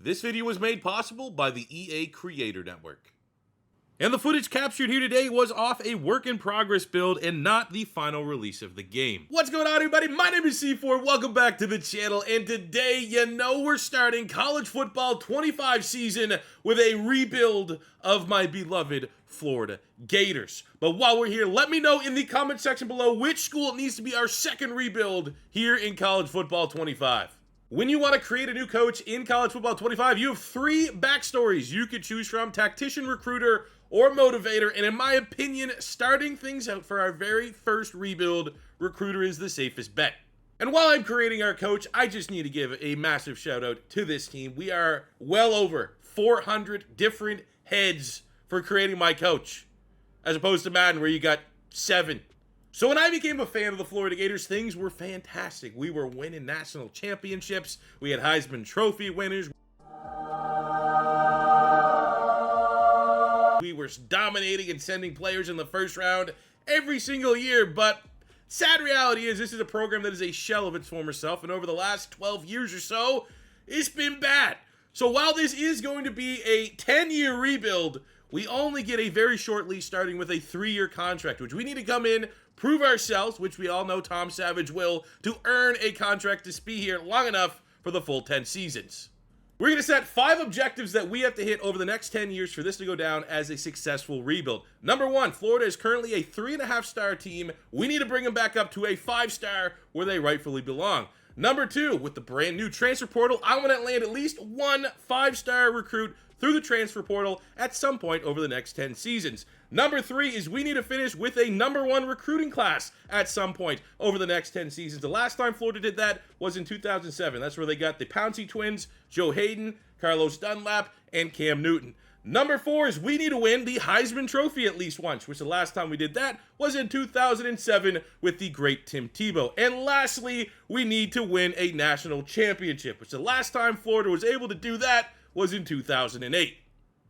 This video was made possible by the EA Creator Network. And the footage captured here today was off a work-in-progress build and not the final release of the game. What's going on, everybody? My name is C4, welcome back to the channel, and today, you know we're starting college football 25 season with a rebuild of my beloved Florida Gators. But while we're here, let me know in the comment section below which school needs to be our second rebuild here in college football 25. When you want to create a new coach in college football 25, you have three backstories you could choose from: tactician, recruiter, or motivator. And in my opinion, starting things out for our very first rebuild, recruiter is the safest bet. And while I'm creating our coach, I just need to give a massive shout out to this team. We are well over 400 different heads for creating my coach, as opposed to Madden where you got 7. So when I became a fan of the Florida Gators, things were fantastic. We were winning national championships. We had Heisman Trophy winners. We were dominating and sending players in the first round every single year. But sad reality is this is a program that is a shell of its former self. And over the last 12 years or so, it's been bad. So while this is going to be a 10-year rebuild, we only get a very short lease starting with a 3-year contract, which we need to come in, prove ourselves, which we all know Tom Savage will, to earn a contract to be here long enough for the full 10 seasons. We're going to set 5 objectives that we have to hit over the next 10 years for this to go down as a successful rebuild. Number 1, Florida is currently a 3.5-star team. We need to bring them back up to a 5-star where they rightfully belong. Number 2, with the brand new transfer portal, I want to land at least one 5-star recruit through the transfer portal at some point over the next 10 seasons. Number 3 is we need to finish with a number 1 recruiting class at some point over the next 10 seasons. The last time Florida did that was in 2007. That's where they got the Pouncey twins, Joe Hayden, Carlos Dunlap, and Cam Newton. Number 4 is we need to win the Heisman Trophy at least once, which the last time we did that was in 2007 with the great Tim Tebow. And lastly, we need to win a national championship, which the last time Florida was able to do that was in 2008.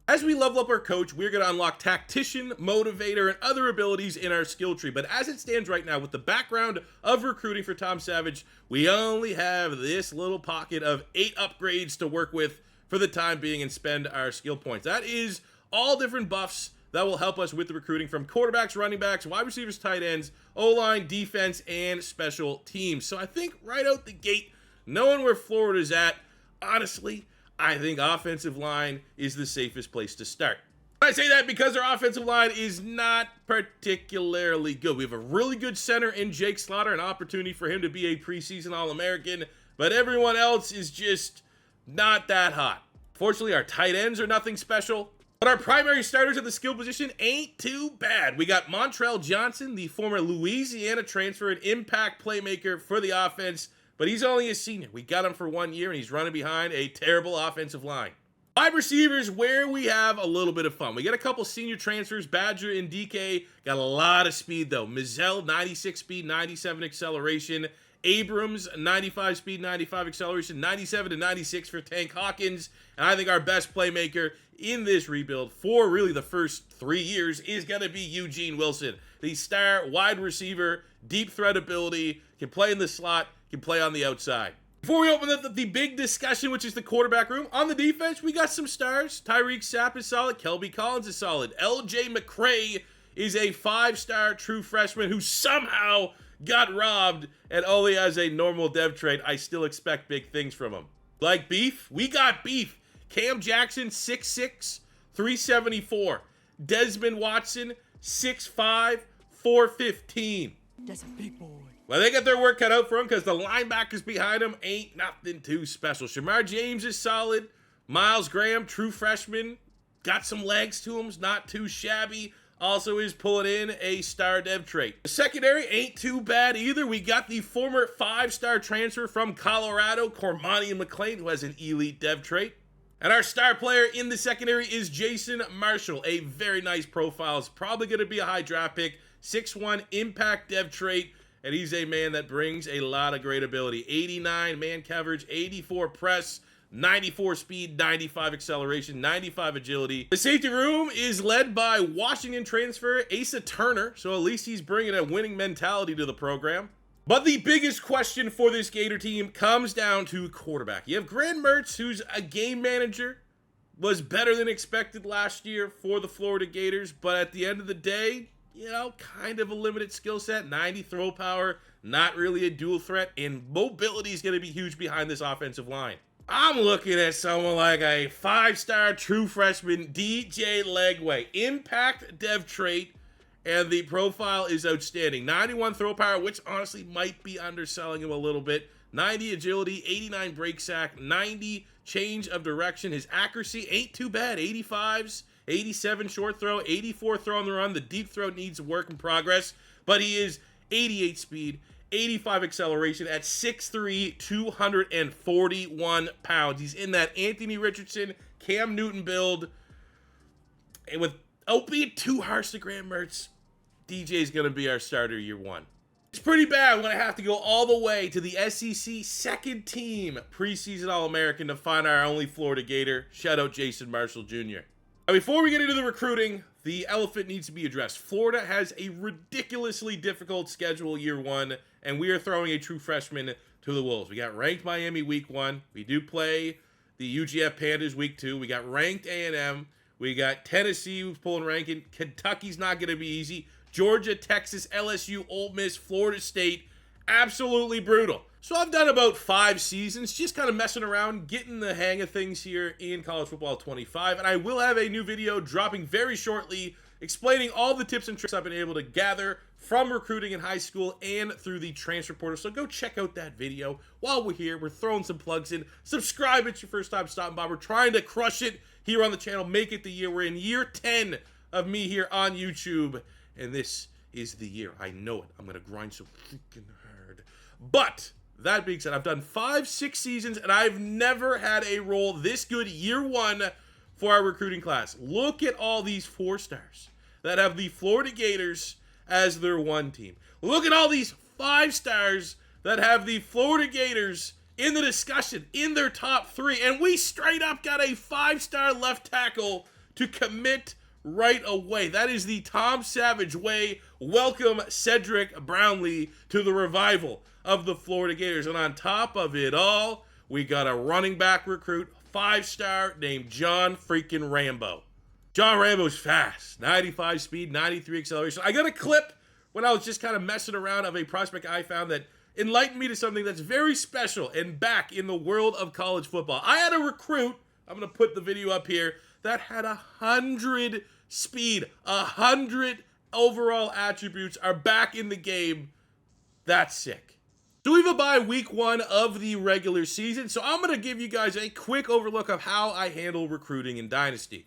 As we level up our coach, we're going to unlock tactician, motivator, and other abilities in our skill tree. But as it stands right now, with the background of recruiting for Tom Savage, we only have this little pocket of 8 upgrades to work with for the time being and spend our skill points. That is all different buffs that will help us with the recruiting from quarterbacks, running backs, wide receivers, tight ends, O-line, defense, and special teams. So I think right out the gate, knowing where Florida's at, honestly, I think offensive line is the safest place to start. I say that because our offensive line is not particularly good. We have a really good center in Jake Slaughter, an opportunity for him to be a preseason All-American, but everyone else is just not that hot. Fortunately, our tight ends are nothing special, but our primary starters at the skill position ain't too bad. We got Montrell Johnson, the former Louisiana transfer and impact playmaker for the offense, but he's only a senior. We got him for 1 year, and he's running behind a terrible offensive line. Wide receivers, where we have a little bit of fun. We got a couple senior transfers, Badger and DK. Got a lot of speed, though. Mizell, 96 speed, 97 acceleration. Abrams, 95 speed, 95 acceleration. 97 to 96 for Tank Hawkins. And I think our best playmaker in this rebuild for really the first 3 years is going to be Eugene Wilson. The star wide receiver, deep threat ability, can play in the slot, can play on the outside. Before we open up the big discussion, which is the quarterback room, on the defense, we got some stars. Tyreek Sapp is solid. Kelby Collins is solid. LJ McCray is a 5-star true freshman who somehow got robbed and only has a normal dev trait. I still expect big things from him. Like beef? We got beef. Cam Jackson, 6'6", 374. Desmond Watson, 6'5", 415. That's a big boy. Well, they got their work cut out for him because the linebackers behind him ain't nothing too special. Shamar James is solid. Miles Graham, true freshman, got some legs to him, not too shabby. Also is pulling in a star dev trait. The secondary ain't too bad either. We got the former 5-star transfer from Colorado, Cormani McClain, who has an elite dev trait. And our star player in the secondary is Jason Marshall, a very nice profile. It's probably going to be a high draft pick. 6'1", impact dev trait. And he's a man that brings a lot of great ability. 89 man coverage, 84 press, 94 speed, 95 acceleration, 95 agility. The safety room is led by Washington transfer Asa Turner, so at least he's bringing a winning mentality to the program. But the biggest question for this Gator team comes down to quarterback. You have Graham Mertz, who's a game manager, was better than expected last year for the Florida Gators, but at the end of the day, you know, kind of a limited skill set, 90 throw power, not really a dual threat, and mobility is going to be huge behind this offensive line. I'm looking at someone like a 5-star true freshman, DJ Legway. Impact dev trait, and the profile is outstanding. 91 throw power, which honestly might be underselling him a little bit. 90 agility, 89 break sack, 90 change of direction. His accuracy ain't too bad. 85s, 87 short throw, 84 throw on the run. The deep throw needs work in progress, but he is 88 speed, 85 acceleration at 6'3", 241 pounds. He's in that Anthony Richardson, Cam Newton build. And without being too harsh to Graham Mertz, DJ is going to be our starter year one. It's pretty bad when I have to go all the way to the SEC second team preseason All-American to find our only Florida Gator. Shout out Jason Marshall Jr. Now, before we get into the recruiting, the elephant needs to be addressed. Florida has a ridiculously difficult schedule year one, and we are throwing a true freshman to the Wolves. We got ranked Miami week 1. We do play the UGF Pandas week 2. We got ranked A&M. We got Tennessee who's pulling ranking. Kentucky's not going to be easy. Georgia, Texas, LSU, Ole Miss, Florida State. Absolutely brutal. So I've done about 5 seasons, just kind of messing around, getting the hang of things here in College Football 25. And I will have a new video dropping very shortly explaining all the tips and tricks I've been able to gather from recruiting in high school and through the transfer portal. So go check out that video. While we're here, we're throwing some plugs in. Subscribe if it's your first time stopping by. We're trying to crush it here on the channel. Make it the year. We're in year 10 of me here on YouTube. And this is the year. I know it. I'm going to grind so freaking hard. But that being said, I've done 5-6 seasons, and I've never had a role this good year one for our recruiting class. Look at all these 4-stars that have the Florida Gators as their one team. Look at all these 5-stars that have the Florida Gators in the discussion, in their top 3. And we straight up got a 5-star left tackle to commit right away. That is the Tom Savage way. Welcome Cedric Brownlee to the revival of the Florida Gators. And on top of it all, we got a running back recruit, 5-star, named John freaking Rambo. John Rambo's fast, 95 speed, 93 acceleration. I got a clip when I was just kind of messing around of a prospect I found that enlightened me to something that's very special and back in the world of college football. I had a recruit, I'm going to put the video up here, that had 100 speed, 100 overall attributes, are back in the game. That's sick. So we have a bye week 1 of the regular season, so I'm going to give you guys a quick overlook of how I handle recruiting in Dynasty.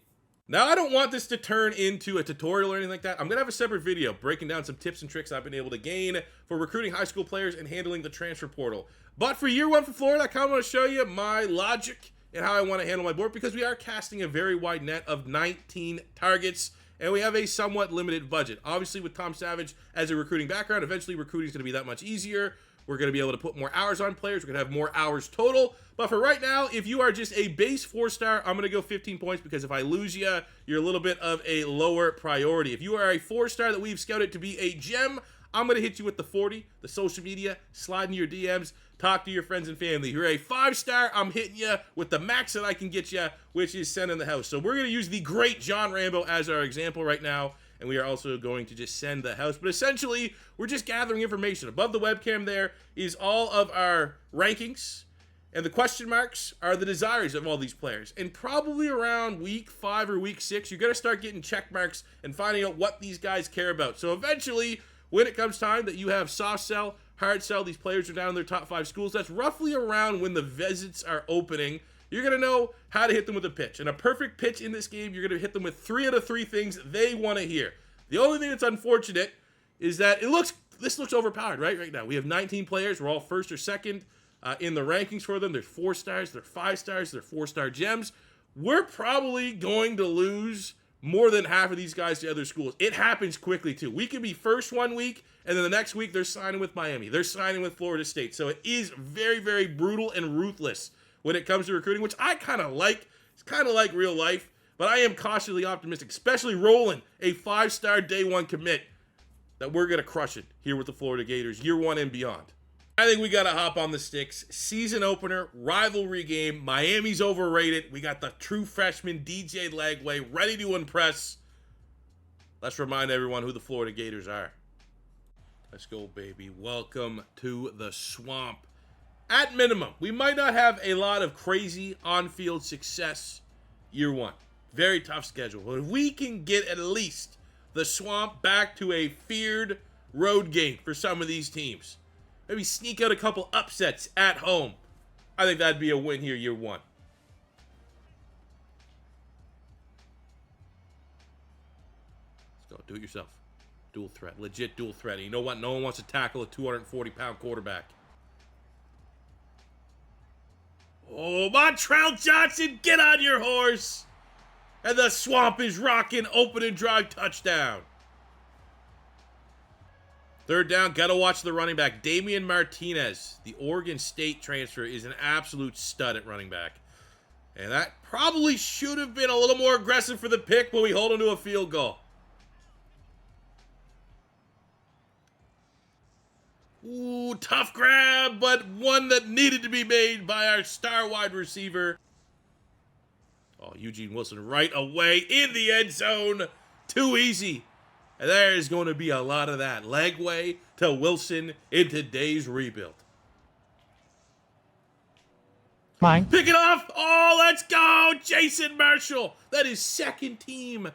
Now, I don't want this to turn into a tutorial or anything like that. I'm going to have a separate video breaking down some tips and tricks I've been able to gain for recruiting high school players and handling the transfer portal. But for year 1 for Florida, I kind of want to show you my logic and how I want to handle my board, because we are casting a very wide net of 19 targets, and we have a somewhat limited budget. Obviously, with Tom Savage as a recruiting background, eventually recruiting is going to be that much easier. We're going to be able to put more hours on players. We're going to have more hours total. But for right now, if you are just a base 4-star, I'm going to go 15 points, because if I lose you, you're a little bit of a lower priority. If you are a 4-star that we've scouted to be a gem, I'm going to hit you with the 40, the social media, slide into your DMs, talk to your friends and family. If you're a 5-star, I'm hitting you with the max that I can get you, which is sending the house. So we're going to use the great John Rambo as our example right now, and we are also going to just send the house. But essentially, we're just gathering information. Above the webcam there is all of our rankings, and the question marks are the desires of all these players. And probably around week 5 or week 6, you're going to start getting check marks and finding out what these guys care about. So eventually, when it comes time that you have soft sell, hard sell, these players are down in their top 5 schools, that's roughly around when the visits are opening. You're going to know how to hit them with a pitch. And a perfect pitch in this game, you're going to hit them with 3 out of 3 things they want to hear. The only thing that's unfortunate is that this looks overpowered, right now. We have 19 players. We're all 1st or 2nd in the rankings for them. They're 4-stars, they're 5-stars, they're 4-star gems. We're probably going to lose more than half of these guys to other schools. It happens quickly, too. We can be first one week, and then the next week they're signing with Miami. They're signing with Florida State. So it is very, very brutal and ruthless when it comes to recruiting, which I kind of like. It's kind of like real life, but I am cautiously optimistic, especially rolling a 5-star day 1 commit. that we're going to crush it here with the Florida Gators, year one and beyond. I think we got to hop on the sticks. Season opener, rivalry game. Miami's overrated. We got the true freshman, DJ Lagway, ready to impress. Let's remind everyone who the Florida Gators are. Let's go, baby. Welcome to the swamp. At minimum, we might not have a lot of crazy on-field success year one. Very tough schedule. But if we can get at least the swamp back to a feared road game for some of these teams, maybe sneak out a couple upsets at home, I think that'd be a win here year one. Let's go. Do it yourself. Dual threat. Legit dual threat. And you know what? No one wants to tackle a 240-pound quarterback. Oh, Montrell Johnson, get on your horse. And the swamp is rocking. Open and drive touchdown. Third down, gotta watch the running back. Damian Martinez, the Oregon State transfer, is an absolute stud at running back. And that probably should have been a little more aggressive for the pick, but we hold him to a field goal. Ooh, tough grab, but one that needed to be made by our star wide receiver. Oh, Eugene Wilson right away in the end zone. Too easy. And there is going to be a lot of that. Lagway to Wilson in today's rebuild. Mine. Pick it off. Oh, let's go. Jason Marshall. That is second team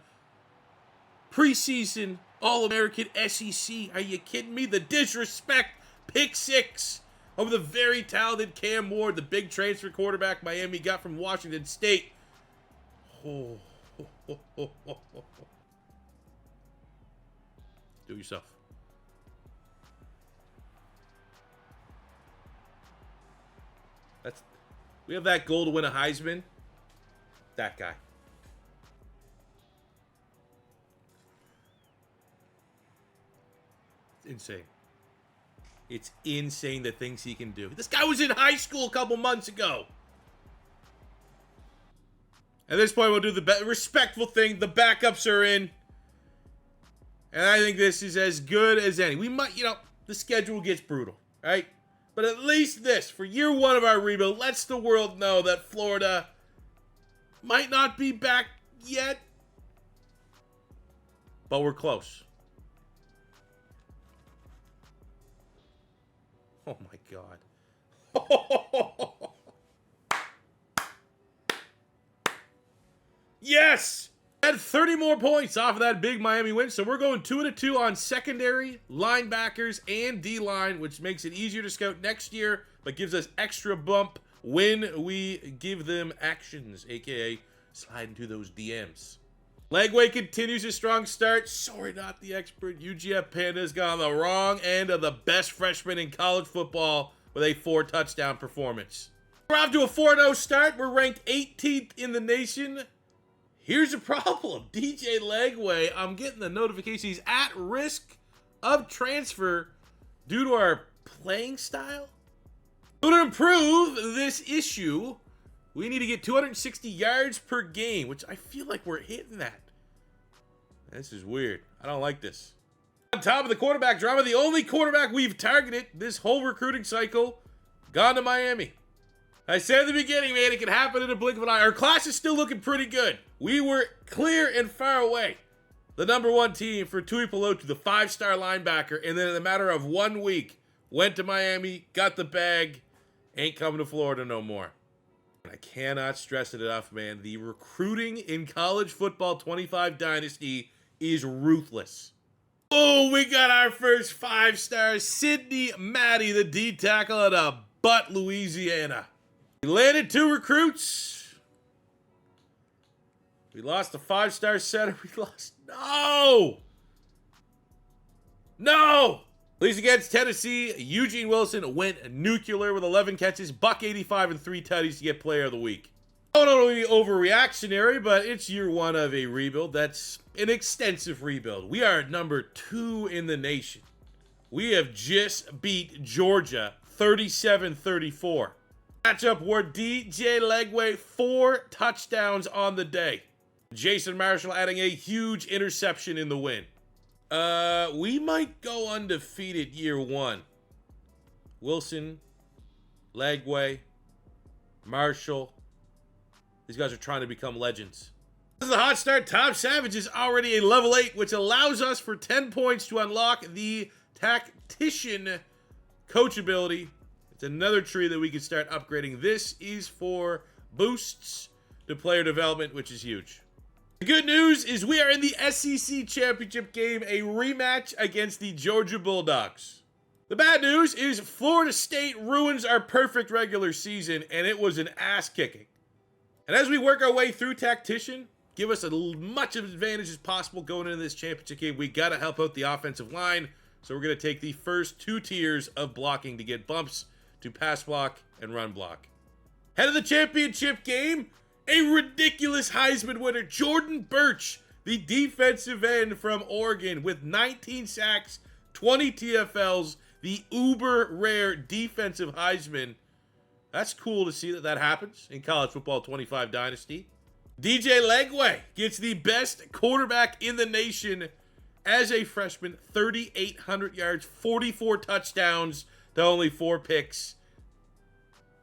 preseason All-American SEC. Are you kidding me? The disrespect. Pick six over the very talented Cam Ward, the big transfer quarterback Miami got from Washington State. Oh. Do it yourself. We have that goal to win a Heisman. That guy. It's insane. It's insane the things he can do. This guy was in high school a couple months ago. At this point, we'll do the respectful thing. The backups are in. And I think this is as good as any. We might, the schedule gets brutal, right? But at least this, for year one of our rebuild, lets the world know that Florida might not be back yet. But we're close. Oh my God. Yes! Had 30 more points off of that big Miami win, so we're going 2-2 on secondary, linebackers, and D-line, which makes it easier to scout next year, but gives us extra bump when we give them actions, aka slide into those DMs. Lagway continues his strong start. Sorry, not the expert. UGF Pandas got on the wrong end of the best freshman in college football with a 4-touchdown performance. We're off to a 4-0 start. We're ranked 18th in the nation. Here's the problem. DJ Lagway, I'm getting the notification he's at risk of transfer due to our playing style. To improve this issue, we need to get 260 yards per game, which I feel like we're hitting that. This is weird. I don't like this. On top of the quarterback drama, the only quarterback we've targeted this whole recruiting cycle, gone to Miami. I said at the beginning, man, it can happen in a blink of an eye. Our class is still looking pretty good. We were clear and far away the #1 team for Tui Pelotu, the 5-star linebacker, and then in a matter of 1 week, went to Miami, got the bag, ain't coming to Florida no more. I cannot stress it enough, man. The recruiting in college football 25 Dynasty is ruthless. Oh, we got our first 5-star, Sidney Matty, the D-tackle out of Butte, Louisiana. We landed 2 recruits. We lost a 5-star center. We lost. No! At least against Tennessee, Eugene Wilson went nuclear with 11 catches, $185 and 3 tutties to get player of the week. I don't want to be overreactionary, but it's year one of a rebuild. That's an extensive rebuild. We are #2 in the nation. We have just beat Georgia 37-34. Matchup where DJ Lagway 4 touchdowns on the day. Jason Marshall adding a huge interception in the win. We might go undefeated year one. Wilson, Legway, Marshall. These guys are trying to become legends. This is the hot start. Tom Savage is already a level 8, which allows us for 10 points to unlock the tactician coach ability. It's another tree that we can start upgrading. This is for boosts to player development, which is huge. The good news is we are in the SEC championship game, a rematch against the Georgia Bulldogs. The bad news is Florida State ruins our perfect regular season, and it was an ass kicking. And as we work our way through tactician, give us as much of an advantage as possible going into this championship game. We got to help out the offensive line, so we're going to take the first 2 tiers of blocking to get bumps to pass block and run block. Head of the championship game, a ridiculous Heisman winner, Jordan Birch, the defensive end from Oregon, with 19 sacks, 20 TFLs, the uber rare defensive Heisman. That's cool to see that happens in college football 25 Dynasty. DJ Legway gets the best quarterback in the nation as a freshman, 3,800 yards, 44 touchdowns to only 4 picks.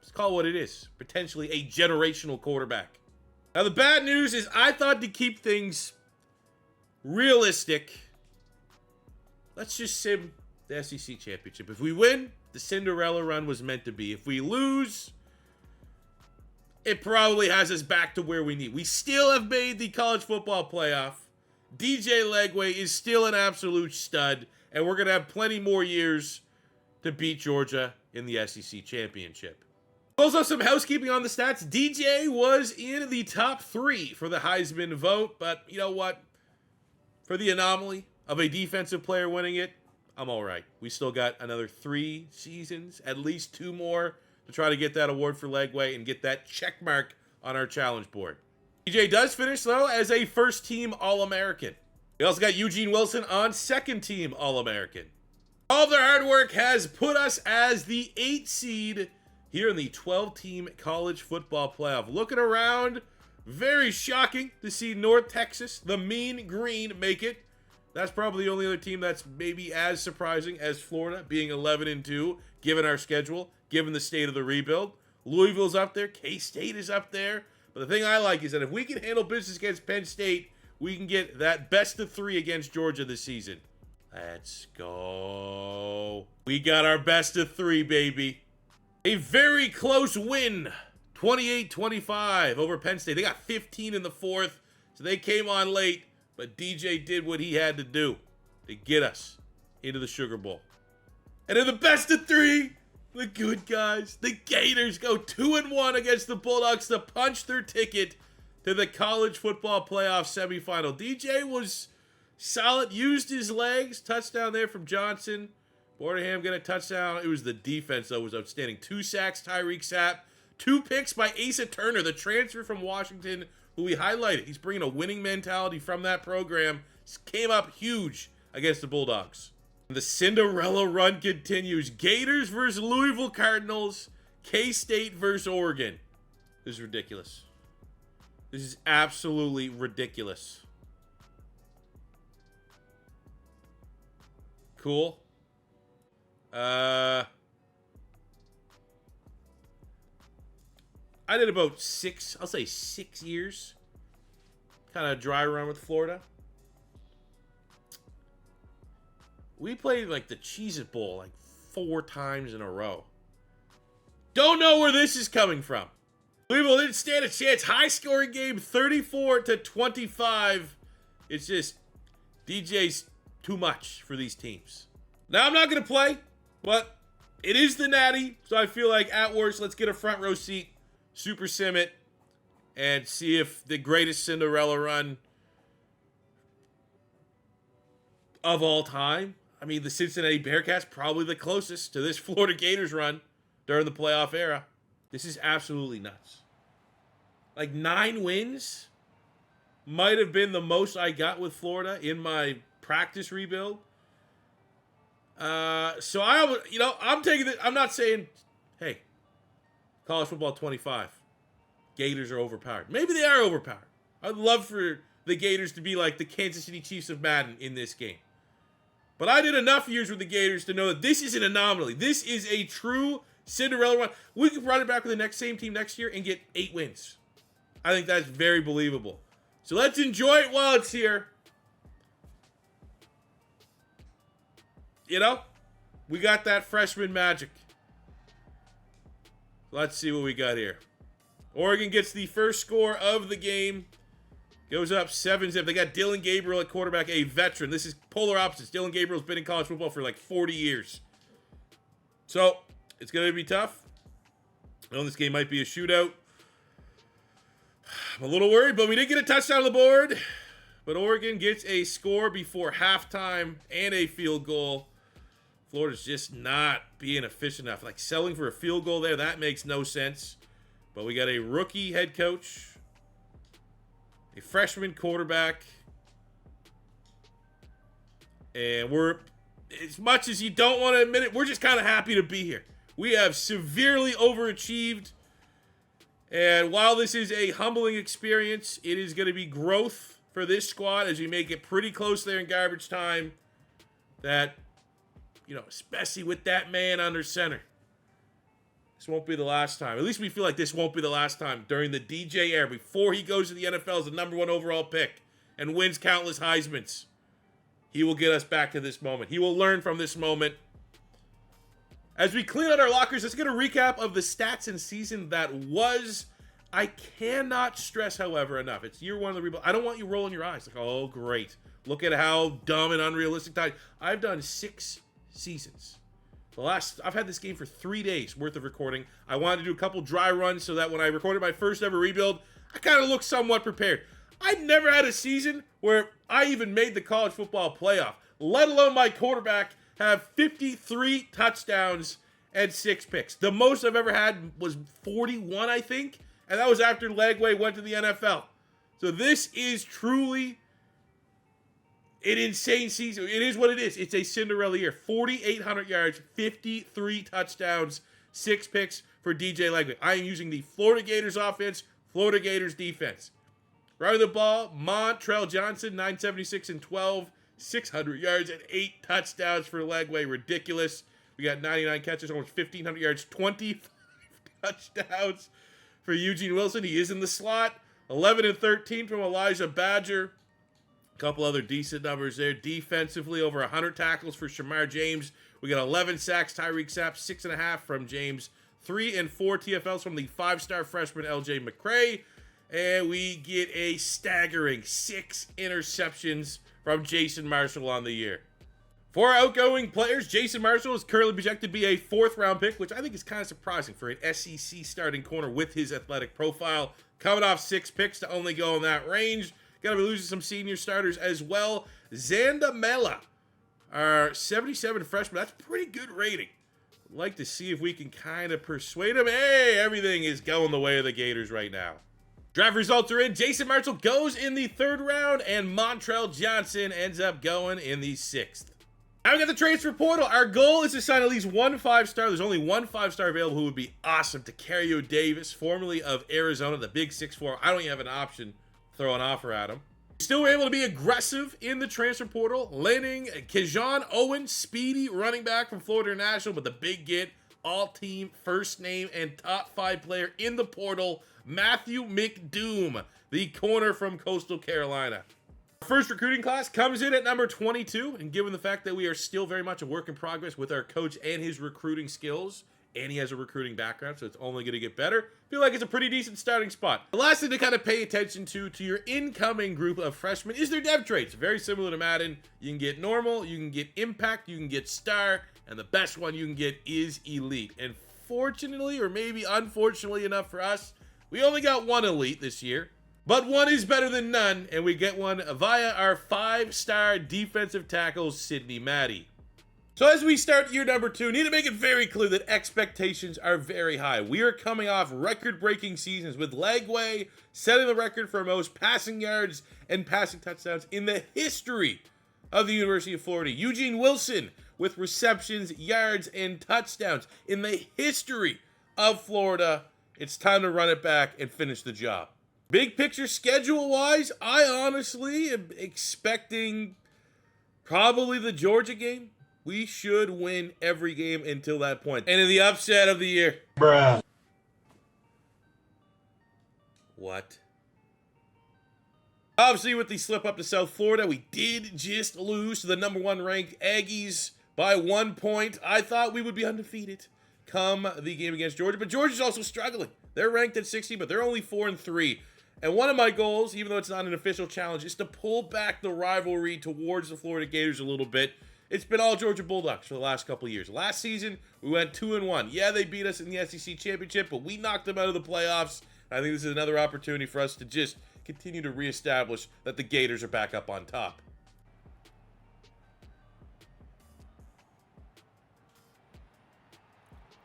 Let's call it what it is. Potentially a generational quarterback. Now, the bad news is I thought to keep things realistic, let's just sim the SEC championship. If we win, the Cinderella run was meant to be. If we lose, it probably has us back to where we need. We still have made the college football playoff. DJ Legway is still an absolute stud, and we're going to have plenty more years to beat Georgia in the SEC championship. Also, some housekeeping on the stats. DJ was in the top 3 for the Heisman vote, but you know what? For the anomaly of a defensive player winning it, I'm all right. We still got another 3 seasons, at least 2 more, to try to get that award for Legway and get that check mark on our challenge board. DJ does finish, though, as a first-team All-American. We also got Eugene Wilson on second-team All-American. All of their hard work has put us as the 8th seed here in the 12-team college football playoff. Looking around, very shocking to see North Texas, the Mean Green, make it. That's probably the only other team that's maybe as surprising as Florida, being 11-2, given our schedule, given the state of the rebuild. Louisville's up there. K-State is up there. But the thing I like is that if we can handle business against Penn State, we can get that best of 3 against Georgia this season. Let's go. We got our best of 3, baby. A very close win, 28-25 over Penn State. They got 15 in the 4th, so they came on late. But DJ did what he had to do to get us into the Sugar Bowl. And in the best of 3, the good guys, the Gators, go 2-1 against the Bulldogs to punch their ticket to the college football playoff semifinal. DJ was solid, used his legs, touchdown there from Johnson. Borderham got a touchdown. It was the defense, though, was outstanding. 2 sacks, Tyreek Sapp. 2 picks by Asa Turner, the transfer from Washington, who we highlighted. He's bringing a winning mentality from that program. Came up huge against the Bulldogs. The Cinderella run continues. Gators versus Louisville Cardinals. K-State versus Oregon. This is ridiculous. This is absolutely ridiculous. Cool. I did about 6 years. Kind of dry run with Florida. We played like the Cheez-It Bowl like 4 times in a row. Don't know where this is coming from. Louisville didn't stand a chance. High scoring game, 34-25. It's just DJ's too much for these teams. Now I'm not going to play, but it is the Natty, so I feel like at worst, let's get a front row seat, super sim it, and see if the greatest Cinderella run of all time. I mean, the Cincinnati Bearcats probably the closest to this Florida Gators run during the playoff era. This is absolutely nuts. Like 9 wins might have been the most I got with Florida in my practice rebuild. So I'm taking it. I'm not saying, hey, college football 25, Gators are overpowered. Maybe they are overpowered. I'd love for the Gators to be like the Kansas City Chiefs of Madden in this game. But I did enough years with the Gators to know that this is an anomaly. This is a true Cinderella run. We could run it back with the next same team next year and get 8 wins. I think that's very believable. So let's enjoy it while it's here. You know, we got that freshman magic. Let's see what we got here. Oregon gets the first score of the game. Goes up 7-zip. They got Dylan Gabriel at quarterback, a veteran. This is polar opposites. Dylan Gabriel's been in college football for like 40 years. So, it's going to be tough. I know this game might be a shootout. I'm a little worried, but we did get a touchdown on the board. But Oregon gets a score before halftime and a field goal. Florida's just not being efficient enough. Like, selling for a field goal there, that makes no sense. But we got a rookie head coach. A freshman quarterback. And we're, as much as you don't want to admit it, we're just kind of happy to be here. We have severely overachieved. And while this is a humbling experience, it is going to be growth for this squad as we make it pretty close there in garbage time. That, you know, especially with that man under center. This won't be the last time. At least we feel like this won't be the last time during the DJ era before he goes to the NFL as the #1 overall pick and wins countless Heismans. He will get us back to this moment. He will learn from this moment. As we clean out our lockers, let's get a recap of the stats and season that was. I cannot stress, however, enough. It's year 1 of the rebuild. I don't want you rolling your eyes like, oh, great. Look at how dumb and unrealistic time. I've done 6 seasons. I've had this game for 3 days worth of recording. I wanted to do a couple dry runs so that when I recorded my first ever rebuild, I kind of looked somewhat prepared. I've never had a season where I even made the college football playoff, let alone my quarterback have 53 touchdowns and 6 picks. The most I've ever had was 41, I think, and that was after Legway went to the NFL. So this is truly an insane season. It is what it is. It's a Cinderella year. 4,800 yards, 53 touchdowns, 6 picks for DJ Legway. I am using the Florida Gators offense, Florida Gators defense. Running the ball, Montrell Johnson, 976 and 12, 600 yards and 8 touchdowns for Legway. Ridiculous. We got 99 catches, almost 1,500 yards, 25 touchdowns for Eugene Wilson. He is in the slot. 11 and 13 from Elijah Badger. Couple other decent numbers there. Defensively, over 100 tackles for Shamar James. We got 11 sacks, Tyreek Sapp, 6.5 from James. 3 and 4 TFLs from the 5-star freshman LJ McCray. And we get a staggering 6 interceptions from Jason Marshall on the year. For our outgoing players, Jason Marshall is currently projected to be a 4th-round pick, which I think is kind of surprising for an SEC starting corner with his athletic profile. Coming off 6 picks to only go in that range. Got to be losing some senior starters as well. Xanda Mela, our 77 freshman. That's a pretty good rating. Like to see if we can kind of persuade him. Hey, everything is going the way of the Gators right now. Draft results are in. Jason Marshall goes in the 3rd round, and Montrell Johnson ends up going in the 6th. Now we got the transfer portal. Our goal is to sign at least 1 5-star. There's only 1 5-star available who would be awesome. Tacario Davis, formerly of Arizona, the big 6'4". I don't even have an option. Throw an offer at him. Still able to be aggressive in the transfer portal, landing Kejon Owen, speedy running back from Florida International, but the big get, all-team, first name, and top 5 player in the portal, Matthew McDoom, the corner from Coastal Carolina. Our first recruiting class comes in at number 22, and given the fact that we are still very much a work in progress with our coach and his recruiting skills, and he has a recruiting background, so it's only going to get better. I feel like it's a pretty decent starting spot. The last thing to kind of pay attention to your incoming group of freshmen is their depth traits. Very similar to Madden. You can get normal, you can get impact, you can get star, and the best one you can get is elite. And fortunately, or maybe unfortunately enough for us, we only got 1 elite this year. But 1 is better than none, and we get one via our 5-star defensive tackle, Sidney Maddie. So as we start year number 2, need to make it very clear that expectations are very high. We are coming off record-breaking seasons with Legway setting the record for most passing yards and passing touchdowns in the history of the University of Florida. Eugene Wilson with receptions, yards, and touchdowns in the history of Florida. It's time to run it back and finish the job. Big picture schedule-wise, I honestly am expecting Probably the Georgia game. We should win every game until that point. And in the upset of the year. Bruh. What? Obviously, with the slip up to South Florida, we did just lose to the #1 ranked Aggies by 1 point. I thought we would be undefeated come the game against Georgia, but Georgia's also struggling. They're ranked at 60, but they're only 4-3. And one of my goals, even though it's not an official challenge, is to pull back the rivalry towards the Florida Gators a little bit. It's been all Georgia Bulldogs for the last couple of years. Last season, we went 2-1. Yeah, they beat us in the SEC Championship, but we knocked them out of the playoffs. I think this is another opportunity for us to just continue to reestablish that the Gators are back up on top.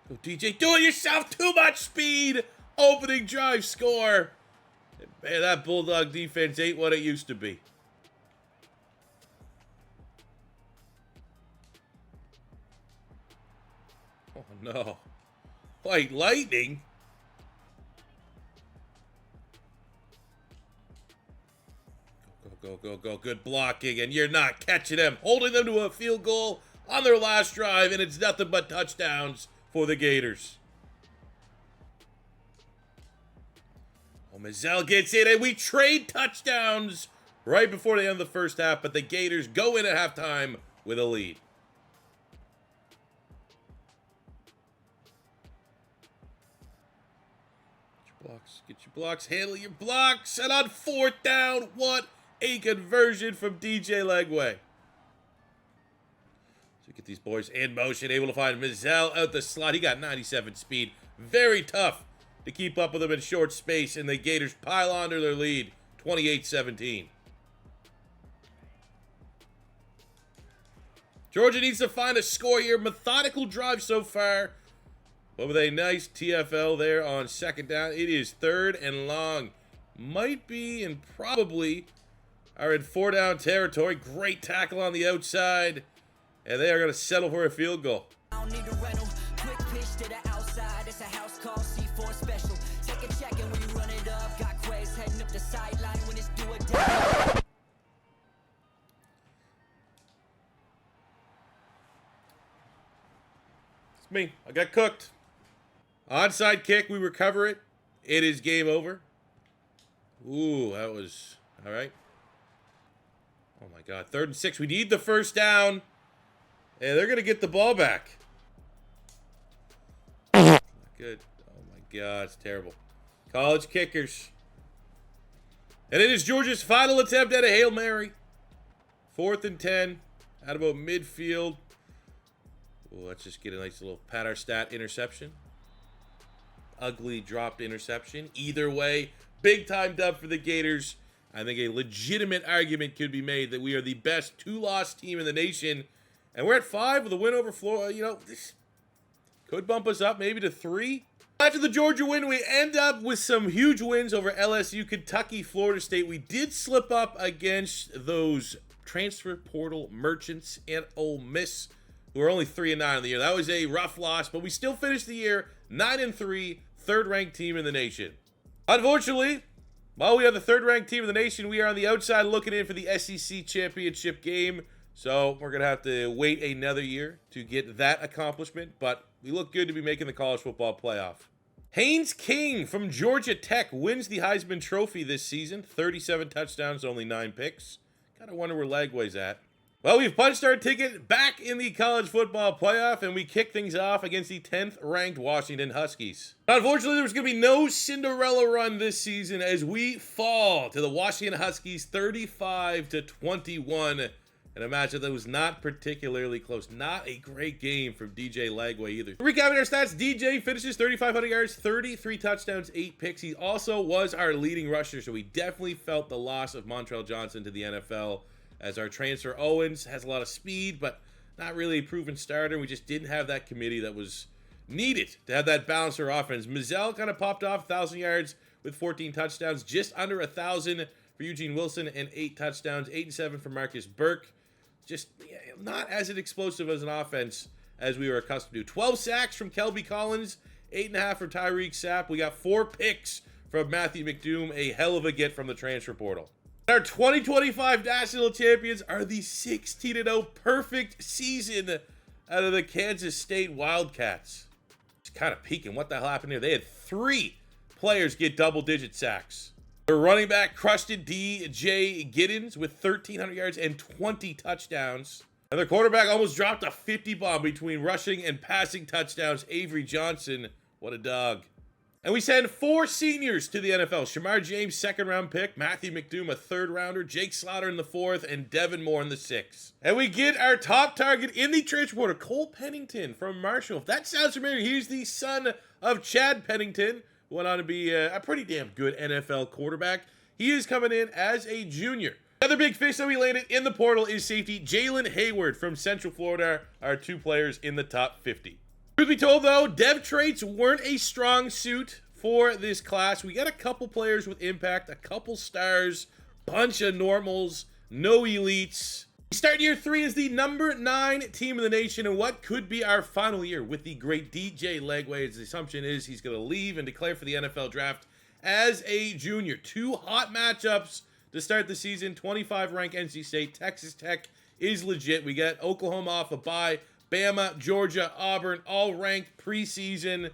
Go DJ, do it yourself, too much speed! Opening drive score! Man, that Bulldog defense ain't what it used to be. Oh no. White lightning? Go. Good blocking, and you're not catching them. Holding them to a field goal on their last drive, and it's nothing but touchdowns for the Gators. Oh, Mizell gets in, and we trade touchdowns right before the end of the first half, but the Gators go in at halftime with a lead. Get your blocks, handle your blocks, and on 4th down, what a conversion from DJ Legway. So get these boys in motion, able to find Mizell out the slot. He got 97 speed. Very tough to keep up with him in short space, and the Gators pile on to their lead, 28-17. Georgia needs to find a score here. Methodical drive so far, but with a nice TFL there on 2nd down. It is 3rd and long. Might be and probably are in 4-down territory. Great tackle on the outside, and they are going to settle for a field goal. I don't need a rental. Quick pitch to the outside. It's a house call C4 special. Take a check and when you run it up, got Quays heading up the sideline when it's do or die. It's me. I got cooked. Onside kick. We recover it. It is game over. Ooh, that was all right. Oh my God, 3rd and 6. We need the 1st down, and they're gonna get the ball back. Not good. Oh my God, it's terrible. College kickers, and it is Georgia's final attempt at a Hail Mary. 4th and 10, out about midfield. Oh, let's just get a nice little pat our stat interception. Ugly dropped interception. Either way, big time dub for the Gators. I think a legitimate argument could be made that we are the best 2-loss team in the nation. And we're at 5 with a win over Florida. You know, this could bump us up maybe to 3. After the Georgia win, we end up with some huge wins over LSU, Kentucky, Florida State. We did slip up against those transfer portal merchants and Ole Miss, who are only 3-9 in the year. That was a rough loss, but we still finished the year 9-3, 3rd-ranked team in the nation. Unfortunately, while we are the 3rd-ranked team in the nation, we are on the outside looking in for the SEC championship game. So we're going to have to wait another year to get that accomplishment. But we look good to be making the college football playoff. Haynes King from Georgia Tech wins the Heisman Trophy this season. 37 touchdowns, only 9 picks. Kind of wonder where Legway's at. Well, we've punched our ticket back in the college football playoff, and we kick things off against the 10th-ranked Washington Huskies. Unfortunately, there's going to be no Cinderella run this season as we fall to the Washington Huskies 35-21 in a matchup that was not particularly close. Not a great game from DJ Legway either. Recapping our stats, DJ finishes 3,500 yards, 33 touchdowns, 8 picks. He also was our leading rusher, so we definitely felt the loss of Montrell Johnson to the NFL. As our transfer Owens has a lot of speed, but not really a proven starter. We just didn't have that committee that was needed to have that balancer offense. Mizell kind of popped off 1,000 yards with 14 touchdowns, just under 1,000 for Eugene Wilson and 8 touchdowns, 8 and 7 for Marcus Burke. Just not as explosive as an offense as we were accustomed to. 12 sacks from Kelby Collins, 8.5 from Tyreek Sapp. We got 4 picks from Matthew McDoom, a hell of a get from the transfer portal. Our 2025 national champions are the 16-0 perfect season out of the Kansas State Wildcats. It's kind of peaking. What the hell happened here? They had 3 players get double-digit sacks. Their running back crushed it, DJ Giddens, with 1,300 yards and 20 touchdowns. And their quarterback almost dropped a 50 bomb between rushing and passing touchdowns. Avery Johnson, what a dog. And we send 4 seniors to the NFL. Shamar James, 2nd-round pick. Matthew McDoom, a 3rd-rounder. Jake Slaughter in the 4th. And Devin Moore in the 6th. And we get our top target in the transfer portal, Cole Pennington from Marshall. If that sounds familiar, he's the son of Chad Pennington, who went on to be a pretty damn good NFL quarterback. He is coming in as a junior. Another big fish that we landed in the portal is safety Jalen Hayward from Central Florida, our 2 players in the top 50. Truth be told, though, dev traits weren't a strong suit for this class. We got a couple players with impact, a couple stars, bunch of normals, no elites. We start year 3 as the number 9 team in the nation, and what could be our final year with the great DJ Legway. His assumption is he's going to leave and declare for the NFL draft as a junior. 2 hot matchups to start the season. 25-ranked NC State. Texas Tech is legit. We got Oklahoma off a bye. Bama, Georgia, Auburn, all ranked preseason.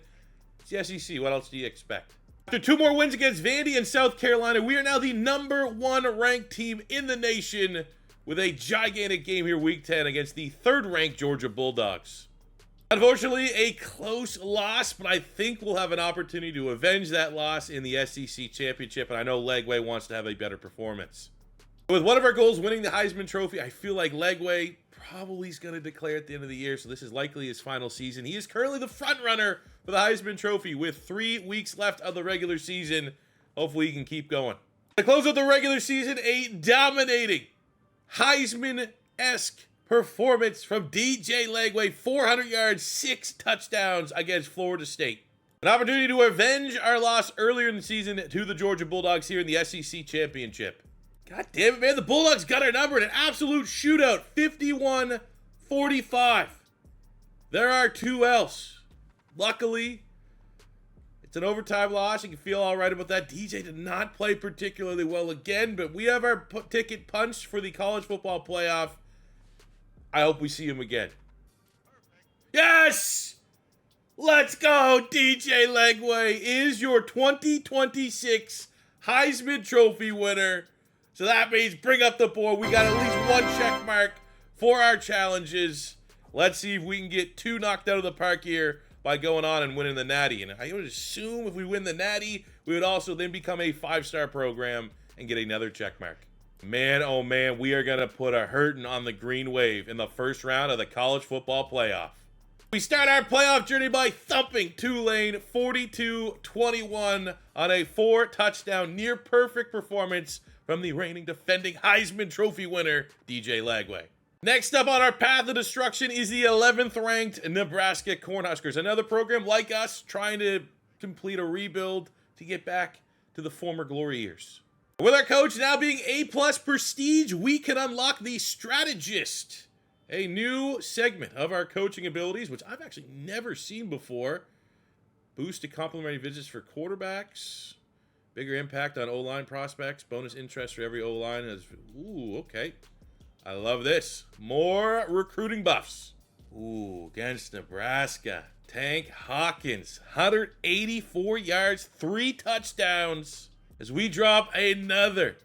It's the SEC. What else do you expect? After 2 more wins against Vandy and South Carolina, we are now the number 1 ranked team in the nation with a gigantic game here week 10 against the 3rd-ranked Georgia Bulldogs. Unfortunately, a close loss, but I think we'll have an opportunity to avenge that loss in the SEC Championship, and I know Legway wants to have a better performance. With one of our goals winning the Heisman Trophy, I feel like Legway probably is going to declare at the end of the year, so this is likely his final season. He is currently the front runner for the Heisman Trophy with 3 weeks left of the regular season. Hopefully he can keep going. To close out the regular season, a dominating Heisman-esque performance from DJ Legway. 400 yards, 6 touchdowns against Florida State. An opportunity to avenge our loss earlier in the season to the Georgia Bulldogs here in the SEC Championship. God damn it, man. The Bulldogs got our number in an absolute shootout. 51-45. There are 2 L's. Luckily, it's an overtime loss. You can feel all right about that. DJ did not play particularly well again, but we have our ticket punched for the college football playoff. I hope we see him again. Yes! Let's go! DJ Legway is your 2026 Heisman Trophy winner. So that means bring up the board. We got at least 1 check mark for our challenges. Let's see if we can get 2 knocked out of the park here by going on and winning the Natty. And I would assume if we win the Natty, we would also then become a 5-star program and get another check mark. Man, oh man, we are going to put a hurting on the green wave in the first round of the college football playoff. We start our playoff journey by thumping Tulane 42-21 on a 4-touchdown near perfect performance from the reigning defending Heisman Trophy winner, DJ Legway. Next up on our path of destruction is the 11th-ranked Nebraska Cornhuskers, another program like us trying to complete a rebuild to get back to the former glory years. With our coach now being A+ prestige, we can unlock the strategist, a new segment of our coaching abilities, which I've actually never seen before. Boost to complimentary visits for quarterbacks. Bigger impact on O-line prospects. Bonus interest for every O-line. Ooh, okay. I love this. More recruiting buffs. Ooh, against Nebraska. Tank Hawkins. 184 yards, 3 touchdowns. As we drop another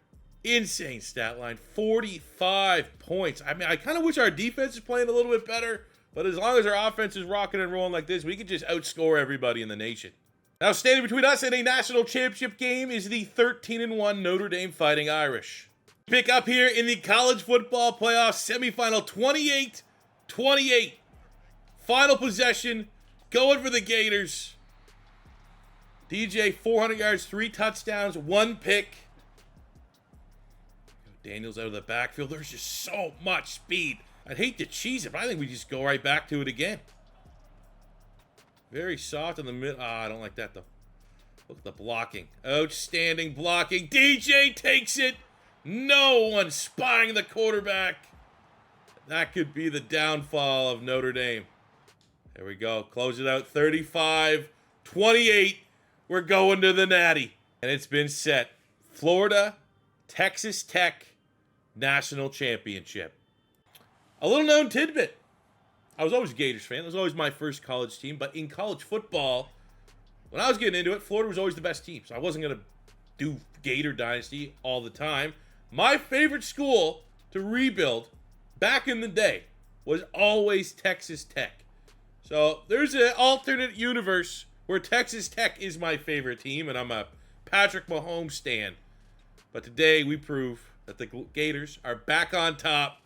insane stat line. 45 points. I mean, I kind of wish our defense is playing a little bit better. But as long as our offense is rocking and rolling like this, we could just outscore everybody in the nation. Now, standing between us and a national championship game is the 13-1 Notre Dame Fighting Irish. Pick up here in the college football playoff semifinal, 28-28. Final possession, going for the Gators. DJ, 400 yards, 3 touchdowns, 1 pick. Daniels out of the backfield. There's just so much speed. I'd hate to cheese it, but I think we just go right back to it again. Very soft in the mid. I don't like that, though. Look at the blocking. Outstanding blocking. DJ takes it. No one spying the quarterback. That could be the downfall of Notre Dame. There we go. Close it out. 35-28. We're going to the Natty. And it's been set. Florida Texas Tech National Championship. A little known tidbit. I was always a Gators fan. It was always my first college team. But in college football, when I was getting into it, Florida was always the best team. So I wasn't going to do Gator Dynasty all the time. My favorite school to rebuild back in the day was always Texas Tech. So there's an alternate universe where Texas Tech is my favorite team, and I'm a Patrick Mahomes stan. But today we prove that the Gators are back on top.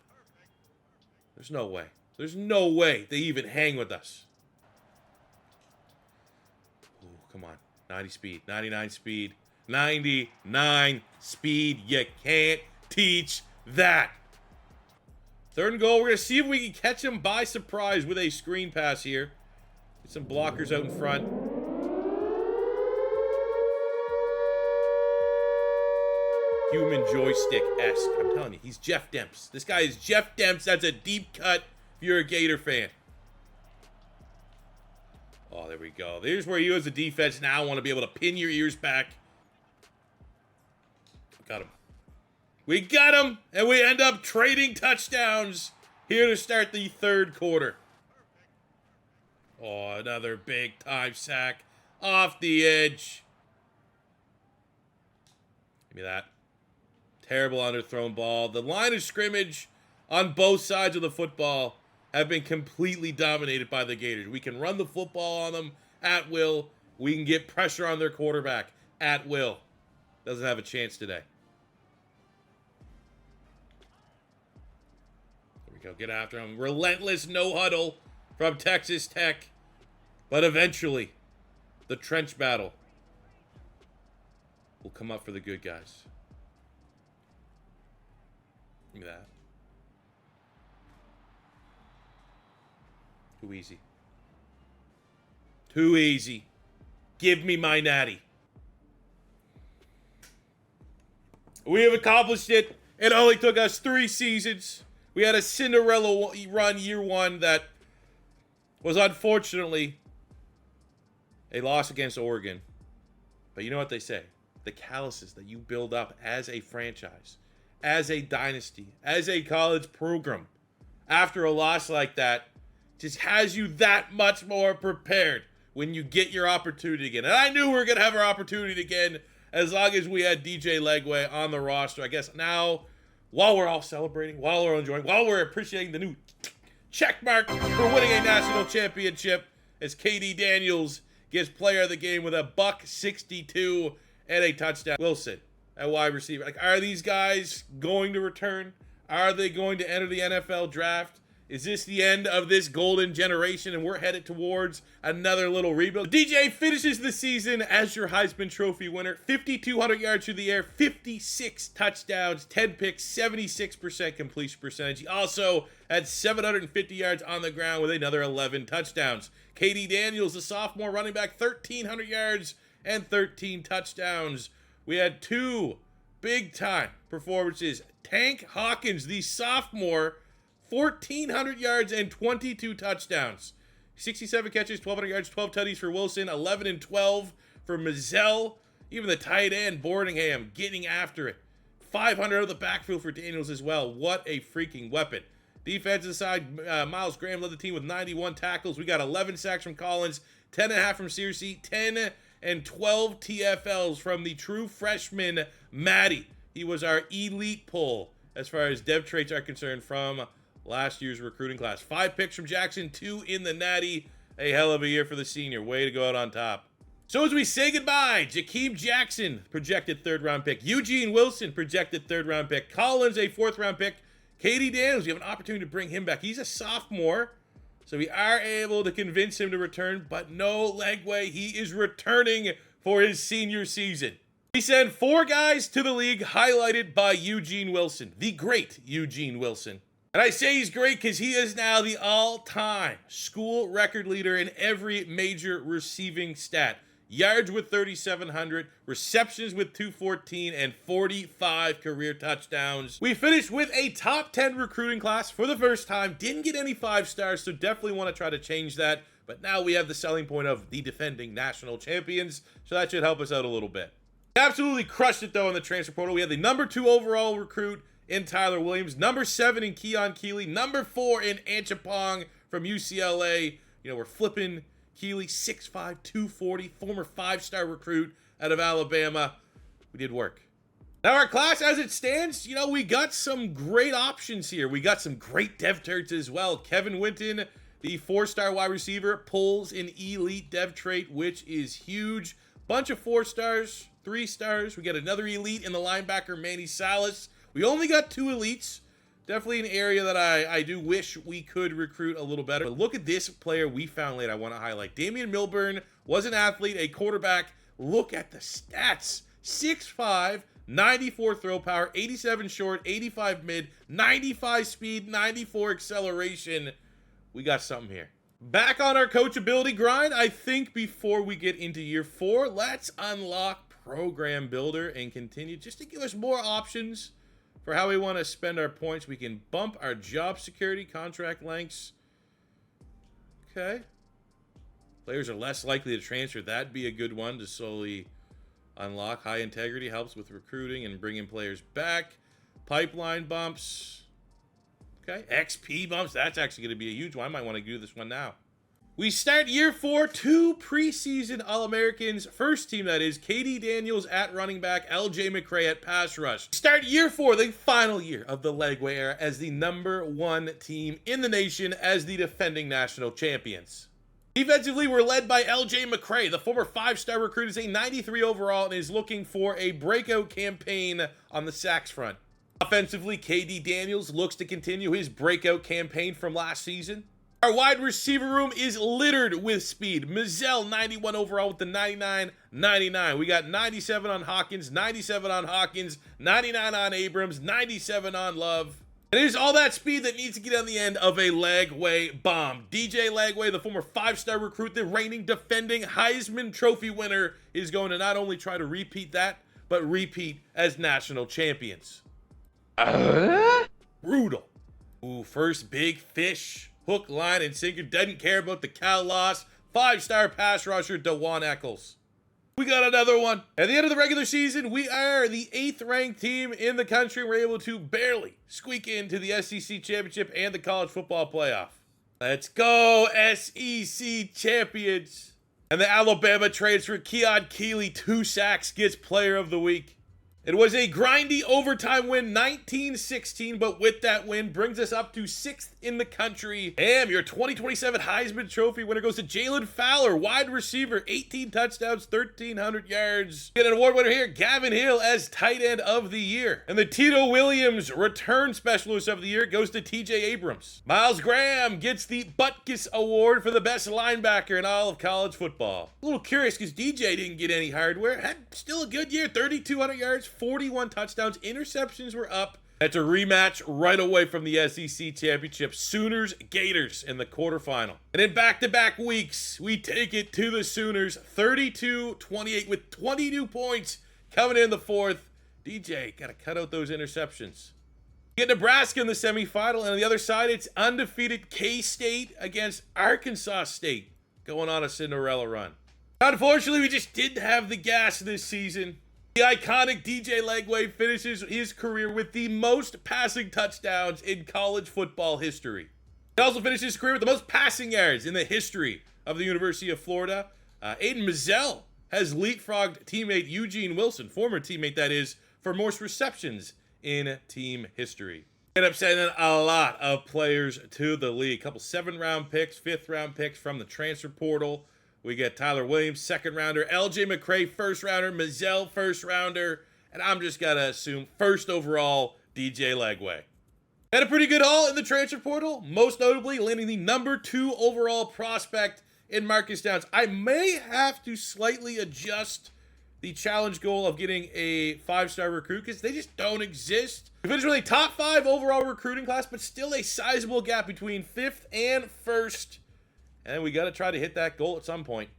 There's no way. There's no way they even hang with us. Ooh, come on. 90 speed. 99 speed. 99 speed. You can't teach that. 3rd and goal. We're going to see if we can catch him by surprise with a screen pass here. Get some blockers out in front. Human joystick-esque. I'm telling you, he's Jeff Demps. This guy is Jeff Demps. That's a deep cut if you're a Gator fan. Oh, there we go. There's where you as a defense now want to be able to pin your ears back. Got him. We got him, and we end up trading touchdowns here to start the 3rd quarter. Oh, another big-time sack off the edge. Give me that. Terrible underthrown ball. The line of scrimmage on both sides of the football have been completely dominated by the Gators. We can run the football on them at will. We can get pressure on their quarterback at will. Doesn't have a chance today. There we go. Get after him. Relentless no huddle from Texas Tech. But eventually, the trench battle will come up for the good guys. Look at that. Too easy. Too easy. Give me my natty. We have accomplished it. It only took us 3 seasons. We had a Cinderella run year 1 that was unfortunately a loss against Oregon. But you know what they say. The calluses that you build up as a franchise, as a dynasty, as a college program, after a loss like that, just has you that much more prepared when you get your opportunity again. And I knew we were going to have our opportunity again as long as we had DJ Legway on the roster. I guess now, while we're all celebrating, while we're enjoying, while we're appreciating the new check mark for winning a national championship, as KD Daniels gets player of the game with a $162 and a touchdown. Wilson at wide receiver. Like, are these guys going to return? Are they going to enter the NFL draft? Is this the end of this golden generation and we're headed towards another little rebuild? DJ finishes the season as your Heisman Trophy winner. 5,200 yards through the air, 56 touchdowns, 10 picks, 76% completion percentage. He also had 750 yards on the ground with another 11 touchdowns. KD Daniels, the sophomore running back, 1,300 yards and 13 touchdowns. We had 2 big-time performances. Tank Hawkins, the sophomore, 1,400 yards and 22 touchdowns. 67 catches, 1,200 yards, 12 tutties for Wilson, 11 and 12 for Mazzell. Even the tight end, Boardingham, getting after it. 500 out of the backfield for Daniels as well. What a freaking weapon. Defensive side, Miles Graham led the team with 91 tackles. We got 11 sacks from Collins, 10.5 from Searcy, 10 and 12 TFLs from the true freshman, Maddie. He was our elite pull as far as depth traits are concerned from last year's recruiting class. 5 picks from Jackson, 2 in the natty. A hell of a year for the senior. Way to go out on top. So as we say goodbye, Jakeem Jackson, projected 3rd round pick. Eugene Wilson, projected 3rd round pick. Collins, a 4th round pick. KD Daniels, we have an opportunity to bring him back. He's a sophomore, so we are able to convince him to return, but no Legway. He is returning for his senior season. We send 4 guys to the league, highlighted by Eugene Wilson, the great Eugene Wilson. And I say he's great because he is now the all-time school record leader in every major receiving stat. Yards with 3,700, receptions with 214, and 45 career touchdowns. We finished with a top 10 recruiting class for the first time. Didn't get any 5 stars, so definitely want to try to change that. But now we have the selling point of the defending national champions, so that should help us out a little bit. Absolutely crushed it, though, in the transfer portal. We had the number 2 overall recruit in Tyler Williams, number 7 in Keon Keeley, number 4 in Anchapong from UCLA. You know, we're flipping Keeley, 6'5", 240, former 5-star recruit out of Alabama. We did work. Now, our class as it stands, you know, we got some great options here. We got some great dev turds as well. Kevin Winton, the 4-star wide receiver, pulls an elite dev trait, which is huge. Bunch of 4 stars, 3 stars. We got another elite in the linebacker, Manny Salas. We only got 2 elites. Definitely an area that I do wish we could recruit a little better. But look at this player we found late I want to highlight. Damian Milburn was an athlete, a quarterback. Look at the stats. 6'5", 94 throw power, 87 short, 85 mid, 95 speed, 94 acceleration. We got something here. Back on our coachability grind. I think before we get into year 4, let's unlock Program Builder and continue just to give us more options for how we want to spend our points. We can bump our job security, contract lengths. Okay. Players are less likely to transfer. That'd be a good one to slowly unlock. High integrity helps with recruiting and bringing players back. Pipeline bumps. Okay. XP bumps. That's actually going to be a huge one. I might want to do this one now. We start year 4, 2 preseason All-Americans. First team, that is, KD Daniels at running back, LJ McCray at pass rush. Start year 4, the final year of the Legway era, as the number 1 team in the nation as the defending national champions. Defensively, we're led by LJ McCray. The former 5-star recruit is a 93 overall and is looking for a breakout campaign on the sacks front. Offensively, KD Daniels looks to continue his breakout campaign from last season. Our wide receiver room is littered with speed. Mizell, 91 overall with the 99. We got 97 on Hawkins, 97 on Hawkins, 99 on Abrams, 97 on Love. And it is all that speed that needs to get on the end of a Legway bomb. DJ Legway, the former 5-star recruit, the reigning defending Heisman Trophy winner, is going to not only try to repeat that, but repeat as national champions. Brutal. Ooh, first big fish. Hook, line, and sinker. Doesn't care about the cow loss. 5-star pass rusher, DeJuan Eccles. We got another one. At the end of the regular season, we are the 8th ranked team in the country. We're able to barely squeak into the SEC championship and the college football playoff. Let's go, SEC champions. And the Alabama transfer, Keon Keeley, 2 sacks, gets player of the week. It was a grindy overtime win, 19-16, but with that win, brings us up to 6th in the country. Damn, your 2027 Heisman Trophy winner goes to Jalen Fowler, wide receiver, 18 touchdowns, 1,300 yards. Get an award winner here, Gavin Hill as tight end of the year. And the Tito Williams return specialist of the year goes to TJ Abrams. Miles Graham gets the Butkus Award for the best linebacker in all of college football. A little curious because DJ didn't get any hardware. Had still a good year, 3,200 yards, 41 touchdowns, interceptions were up. That's a rematch right away from the SEC championship. Sooners Gators in the quarterfinal. And in back-to-back weeks, we take it to the Sooners, 32-28 with 22 points coming in the 4th. DJ, gotta cut out those interceptions. Get Nebraska in the semifinal, and on the other side, it's undefeated K-State against Arkansas State, going on a Cinderella run. Unfortunately, we just didn't have the gas this season. The iconic DJ Legway finishes his career with the most passing touchdowns in college football history. He also finished his career with the most passing yards in the history of the University of Florida. Aiden Mizell has leapfrogged teammate Eugene Wilson, former teammate that is, for most receptions in team history. Ended up sending a lot of players to the league. A couple 7th-round picks, 5th-round picks from the transfer portal. We get Tyler Williams, 2nd-rounder, LJ McCray, 1st-rounder, Mizell, 1st-rounder, and I'm just going to assume 1st overall, DJ Legway. Had a pretty good haul in the transfer portal, most notably landing the number 2 overall prospect in Marcus Downs. I may have to slightly adjust the challenge goal of getting a 5-star recruit because they just don't exist. We finished with a top 5 overall recruiting class, but still a sizable gap between 5th and 1st. And we got to try to hit that goal at some point.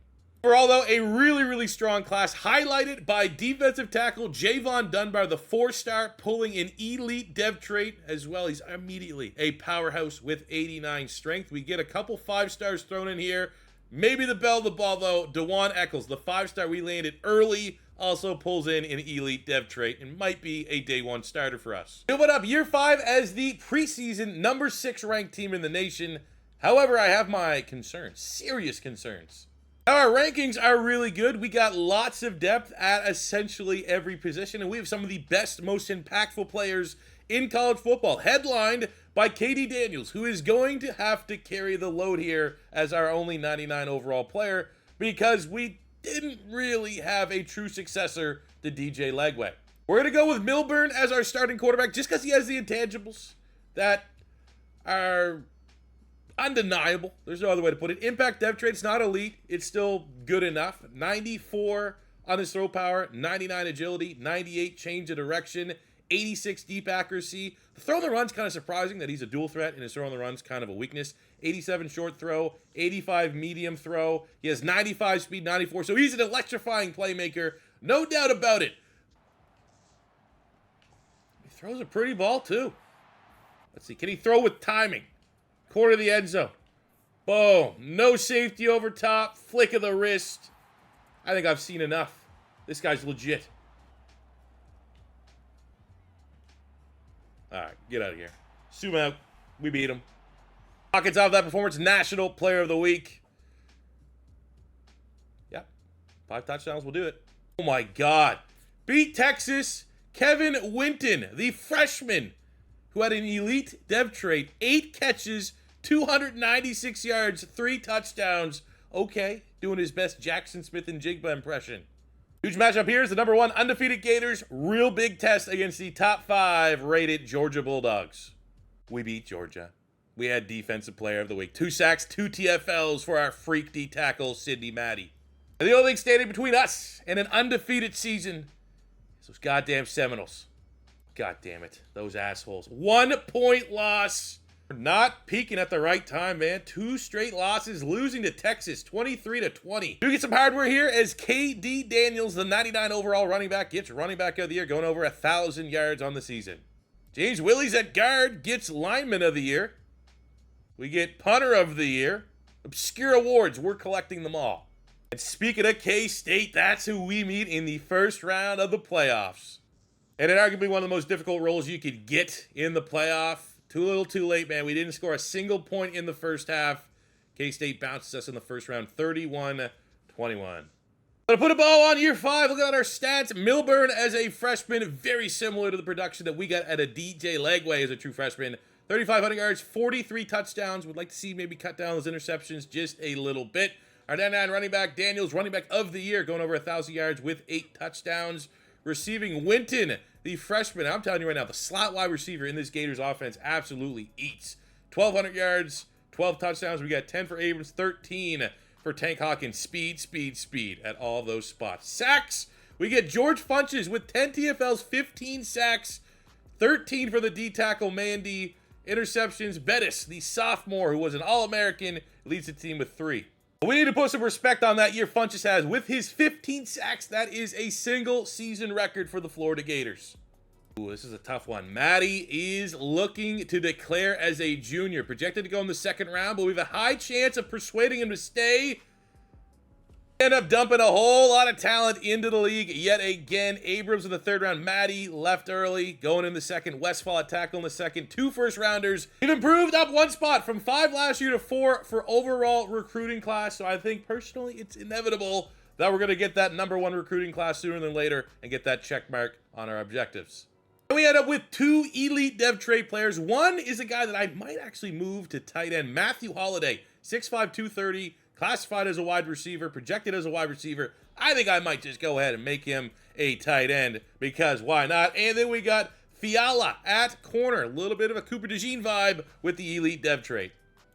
Overall, though, a really strong class, highlighted by defensive tackle Javon Dunbar, the 4-star, pulling an elite dev trait as well. He's immediately a powerhouse with 89 strength. We get a couple 5-stars thrown in here. Maybe the bell of the ball, though, DeJuan Eccles, the 5-star we landed early also pulls in an elite dev trait and might be a day one starter for us. Moving up, year 5 as the preseason number 6 ranked team in the nation. However, I have my concerns, serious concerns. Now, our rankings are really good. We got lots of depth at essentially every position, and we have some of the best, most impactful players in college football, headlined by KD Daniels, who is going to have to carry the load here as our only 99 overall player because we didn't really have a true successor to DJ Legway. We're going to go with Milburn as our starting quarterback just because he has the intangibles that are undeniable. There's no other way to put it. Impact dev trait's not elite. It's still good enough. 94 on his throw power, 99 agility, 98 change of direction, 86 deep accuracy. The throw on the run's kind of surprising that he's a dual threat and his throw on the run's kind of a weakness. 87 short throw, 85 medium throw. He has 95 speed, 94. So he's an electrifying playmaker. No doubt about it. He throws a pretty ball too. Let's see. Can he throw with timing? Corner of the end zone. Boom. No safety over top. Flick of the wrist. I think I've seen enough. This guy's legit. All right, get out of here. Zoom out. We beat him. Pockets out of that performance. National Player of the Week. Yep. 5 touchdowns will do it. Oh, my God. Beat Texas. Kevin Winton, the freshman, who had an elite dev trait. 8 catches, 296 yards, 3 touchdowns. Okay, doing his best Jackson Smith and Jigba impression. Huge matchup here is the number 1 undefeated Gators. Real big test against the top 5 rated Georgia Bulldogs. We beat Georgia. We had Defensive Player of the Week. 2 sacks, 2 TFLs for our freak D tackle, Sidney Matty. And the only thing standing between us and an undefeated season is those goddamn Seminoles. God damn it. Those assholes. 1-point loss. We're not peaking at the right time, man. 2 straight losses, losing to Texas 23-20. Do get some hardware here as KD Daniels, the 99 overall running back, gets running back of the year, going over 1,000 yards on the season. James Willies at guard gets lineman of the year. We get punter of the year. Obscure awards. We're collecting them all. And speaking of K-State, that's who we meet in the first round of the playoffs. And it arguably one of the most difficult roles you could get in the playoff. Too little, too late, man. We didn't score a single point in the first half. K-State bounces us in the first round, 31-21. Gonna put a ball on year 5. Look at our stats. Milburn as a freshman, very similar to the production that we got at a DJ Legway as a true freshman. 3,500 yards, 43 touchdowns. Would like to see maybe cut down those interceptions just a little bit. Our 99 running back, Daniels, running back of the year, going over 1,000 yards with 8 touchdowns. Receiving Winton, the freshman. I'm telling you right now, the slot wide receiver in this Gators offense absolutely eats. 1,200 yards, 12 touchdowns. We got 10 for Abrams, 13 for Tank Hawkins. Speed at all those spots. Sacks, we get George Funches with 10 TFLs, 15 sacks, 13 for the D tackle, Mandy. Interceptions, Bettis, the sophomore who was an All-American, leads the team with 3. We need to put some respect on that year Funches has. With his 15 sacks, that is a single season record for the Florida Gators. Ooh, this is a tough one. Matty is looking to declare as a junior. Projected to go in the 2nd round, but we have a high chance of persuading him to stay. End up dumping a whole lot of talent into the league yet again. Abrams in the 3rd round. Matty left early, going in the 2nd. Westfall at tackle in the 2nd. 2 first-rounders. We've improved up 1 spot from 5 last year to 4 for overall recruiting class. So I think personally it's inevitable that we're going to get that number 1 recruiting class sooner than later and get that check mark on our objectives. And we end up with 2 elite dev trait players. One is a guy that I might actually move to tight end, Matthew Holiday, 6'5", 230. Classified as a wide receiver, projected as a wide receiver. I think I might just go ahead and make him a tight end because why not? And then we got Fiala at corner. A little bit of a Cooper DeJean vibe with the elite dev trait.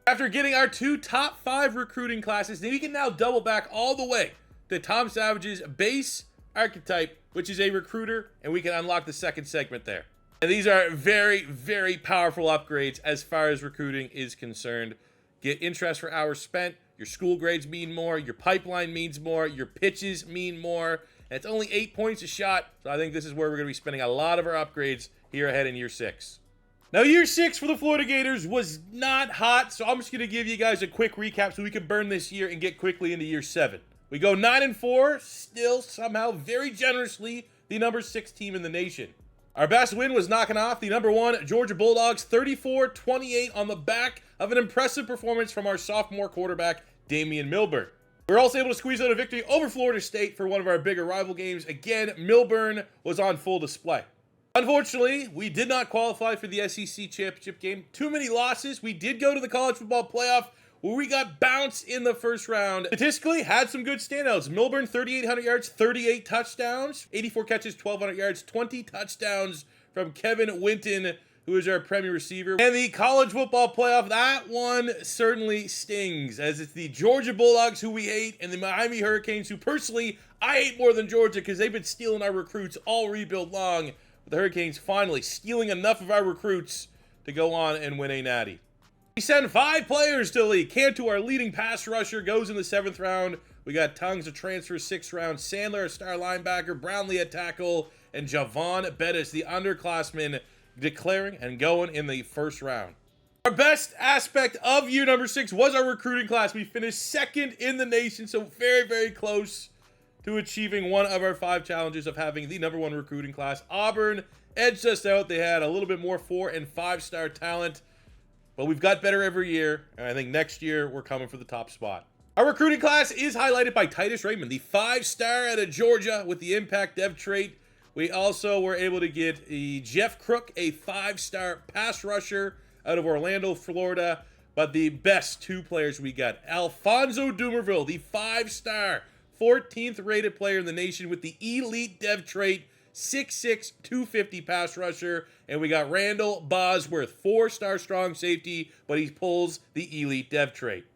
After getting our 2 top 5 recruiting classes, then we can now double back all the way to Tom Savage's base archetype, which is a recruiter, and we can unlock the 2nd segment there. And these are very, very powerful upgrades as far as recruiting is concerned. Get interest for hours spent. Your school grades mean more. Your pipeline means more. Your pitches mean more. And it's only 8 points a shot. So I think this is where we're going to be spending a lot of our upgrades here ahead in year 6. Now, year 6 for the Florida Gators was not hot. So I'm just going to give you guys a quick recap so we can burn this year and get quickly into year 7. We go 9-4, still somehow very generously the number 6 team in the nation. Our best win was knocking off the number 1 Georgia Bulldogs 34-28 on the back of an impressive performance from our sophomore quarterback, Damian Milburn. We were also able to squeeze out a victory over Florida State for one of our bigger rival games. Again, Milburn was on full display. Unfortunately, we did not qualify for the SEC championship game. Too many losses. We did go to the college football playoff, where we got bounced in the first round. Statistically, had some good standouts. Milburn, 3,800 yards, 38 touchdowns, 84 catches, 1,200 yards, 20 touchdowns from Kevin Winton, who is our premier receiver. And the college football playoff, that one certainly stings, as it's the Georgia Bulldogs, who we hate, and the Miami Hurricanes, who personally I hate more than Georgia, because they've been stealing our recruits all rebuild long. But the Hurricanes finally stealing enough of our recruits to go on and win a natty. We send 5 players to the league. Cantu, our leading pass rusher, goes in the 7th round. We got Tongues, a transfer, 6th round. Sandler, a star linebacker. Brownlee at tackle. And Javon Bettis, the underclassman, declaring and going in the 1st round. Our best aspect of year number 6 was our recruiting class. We finished 2nd in the nation, so very, very close to achieving one of our 5 challenges of having the number 1 recruiting class. Auburn edged us out. They had a little bit more 4- and 5-star talent. But we've got better every year, and I think next year we're coming for the top spot. Our recruiting class is highlighted by Titus Raymond, the 5-star out of Georgia with the impact dev trait. We also were able to get Jeff Crook, a 5-star pass rusher out of Orlando, Florida. But the best 2 players we got, Alfonso Dumerville, the 5-star, 14th rated player in the nation with the elite dev trait, 6'6", 250 pass rusher. And we got Randall Bosworth, 4-star strong safety, but he pulls the elite dev trait.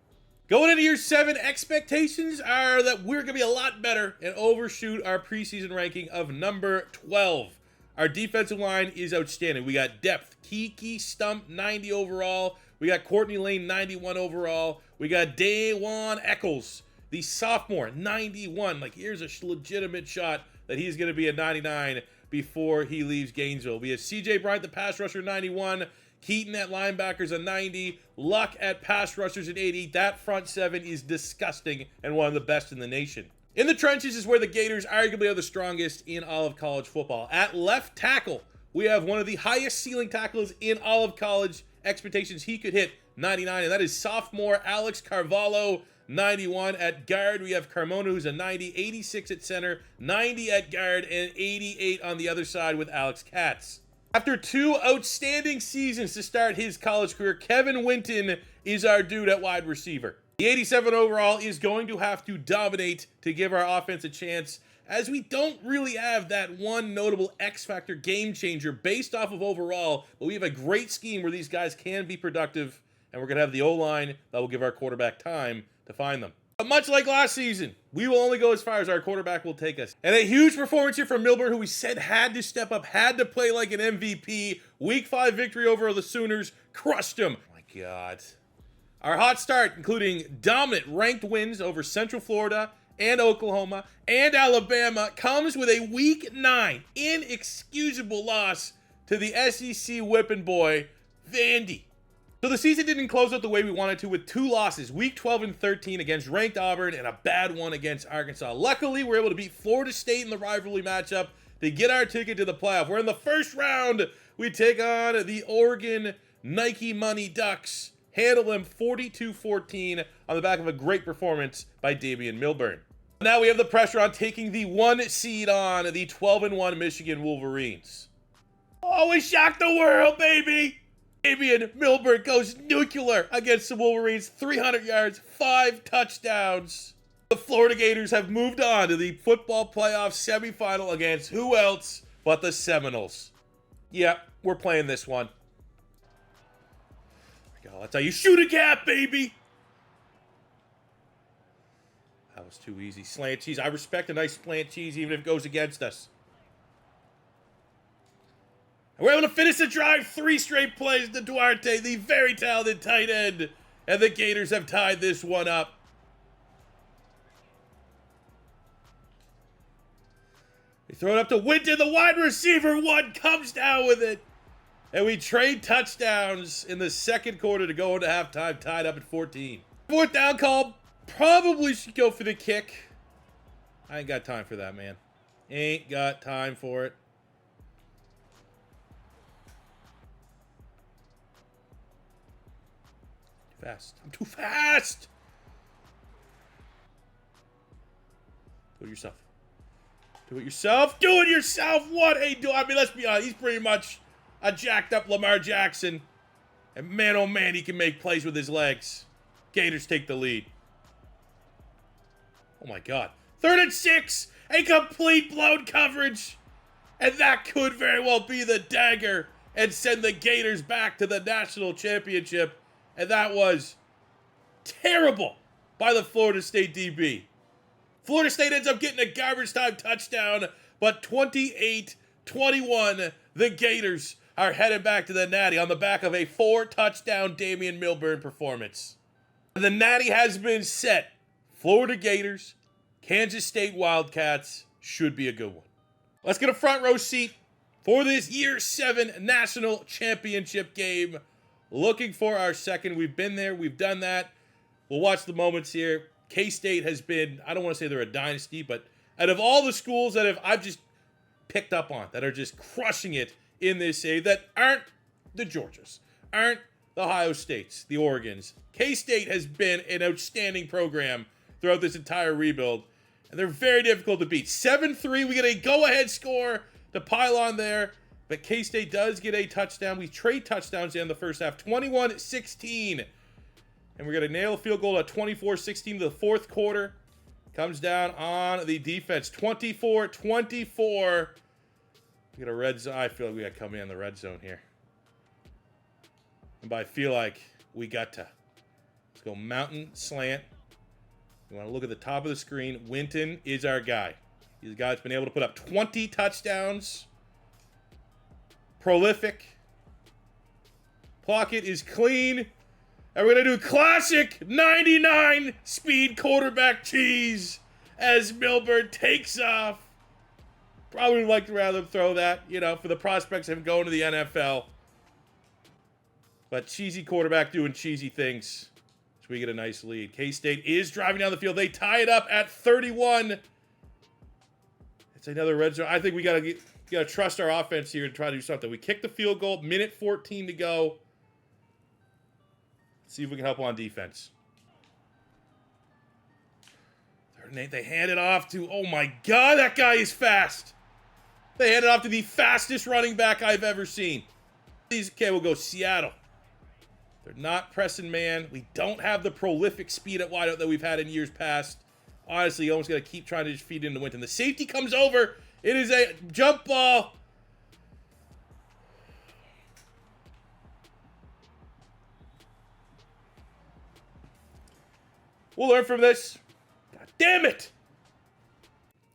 Going into year 7, expectations are that we're going to be a lot better and overshoot our preseason ranking of number 12. Our defensive line is outstanding. We got depth. Kiki Stump, 90 overall. We got Courtney Lane, 91 overall. We got Daewon Eccles, the sophomore, 91. Like, here's a legitimate shot that he's going to be a 99 before he leaves Gainesville. We have CJ Bryant, the pass rusher, 91. Keaton at linebackers, a 90. Luck at pass rushers, an 80. That front 7 is disgusting and one of the best in the nation. In the trenches is where the Gators arguably are the strongest in all of college football. At left tackle, we have one of the highest ceiling tackles in all of college. Expectations he could hit 99, and that is sophomore Alex Carvalho, 91. At guard, we have Carmona, who's a 90, 86 at center, 90 at guard, and 88 on the other side with Alex Katz. After 2 outstanding seasons to start his college career, Kevin Winton is our dude at wide receiver. The 87 overall is going to have to dominate to give our offense a chance, as we don't really have that one notable X-factor game changer based off of overall, but we have a great scheme where these guys can be productive, and we're going to have the O-line that will give our quarterback time to find them. But much like last season, we will only go as far as our quarterback will take us. And a huge performance here from Milburn, who we said had to step up, had to play like an MVP. Week 5 victory over the Sooners, crushed them. Oh my God. Our hot start, including dominant ranked wins over Central Florida and Oklahoma and Alabama, comes with a Week 9 inexcusable loss to the SEC whipping boy, Vandy. So the season didn't close out the way we wanted to, with 2 losses, Week 12 and 13 against ranked Auburn and a bad one against Arkansas. Luckily, we're able to beat Florida State in the rivalry matchup to get our ticket to the playoff. We're in the 1st round. We take on the Oregon Nike Money Ducks, handle them 42-14 on the back of a great performance by Damian Milburn. Now we have the pressure on taking the 1 seed on the 12-1 Michigan Wolverines. Oh, we shocked the world, baby! Damian Milburn goes nuclear against the Wolverines, 300 yards, 5 touchdowns. The Florida Gators have moved on to the football playoff semifinal against who else but the Seminoles. Yep, we're playing this one. There we go. That's how you shoot a gap, baby. That was too easy. Slant cheese. I respect a nice slant cheese even if it goes against us. We're able to finish the drive, 3 straight plays to Duarte, the very talented tight end. And the Gators have tied this one up. They throw it up to Winton, the wide receiver. 1 comes down with it. And we trade touchdowns in the 2nd quarter to go into halftime, tied up at 14. 4th down call, probably should go for the kick. I ain't got time for that, man. Ain't got time for it. Too fast. I'm too fast! Do it yourself. Do it yourself. Do it yourself. What a do. I mean, let's be honest. He's pretty much a jacked up Lamar Jackson. And man, oh man, he can make plays with his legs. Gators take the lead. Oh my God. 3rd and 6. A complete blown coverage. And that could very well be the dagger and send the Gators back to the national championship. And that was terrible by the Florida State DB. Florida State ends up getting a garbage time touchdown, but 28-21, the Gators are headed back to the Natty on the back of a 4-touchdown Damian Milburn performance. The Natty has been set. Florida Gators, Kansas State Wildcats should be a good one. Let's get a front row seat for this Year 7 National Championship game. Looking for our second. We've been there. We've done that. We'll watch the moments here. K-State has been, I don't want to say they're a dynasty, but out of all the schools that I've just picked up on, that are just crushing it in this save, that aren't the Georgias, aren't the Ohio States, the Oregons. K-State has been an outstanding program throughout this entire rebuild, and they're very difficult to beat. 7-3, we get a go-ahead score to pile on there, but K-State does get a touchdown. We trade touchdowns in the first half, 21-16. And we're going to nail a field goal at 24-16 to the fourth quarter. Comes down on the defense. 24-24. We got a red zone. I feel like we got to come in the red zone here. And by I feel like we got to. Let's go mountain slant. We want to look at the top of the screen. Winton is our guy. He's a guy that's been able to put up 20 touchdowns. Prolific. Pocket is clean. And we're going to do classic 99 speed quarterback cheese as Milburn takes off. Probably would like to rather throw that, for the prospects of him going to the NFL. But cheesy quarterback doing cheesy things. So we get a nice lead. K-State is driving down the field. They tie it up at 31. It's another red zone. I think we got to trust our offense here and try to do something. We kick the field goal. Minute 14 to go. See if we can help on defense. They hand it off to, oh my God, that guy is fast. They hand it off to the fastest running back I've ever seen. Okay, we'll go Seattle. They're not pressing man. We don't have the prolific speed at wideout that we've had in years past. Honestly, you almost got to keep trying to just feed into Winton. The safety comes over. It is a jump ball. We'll learn from this. God damn it!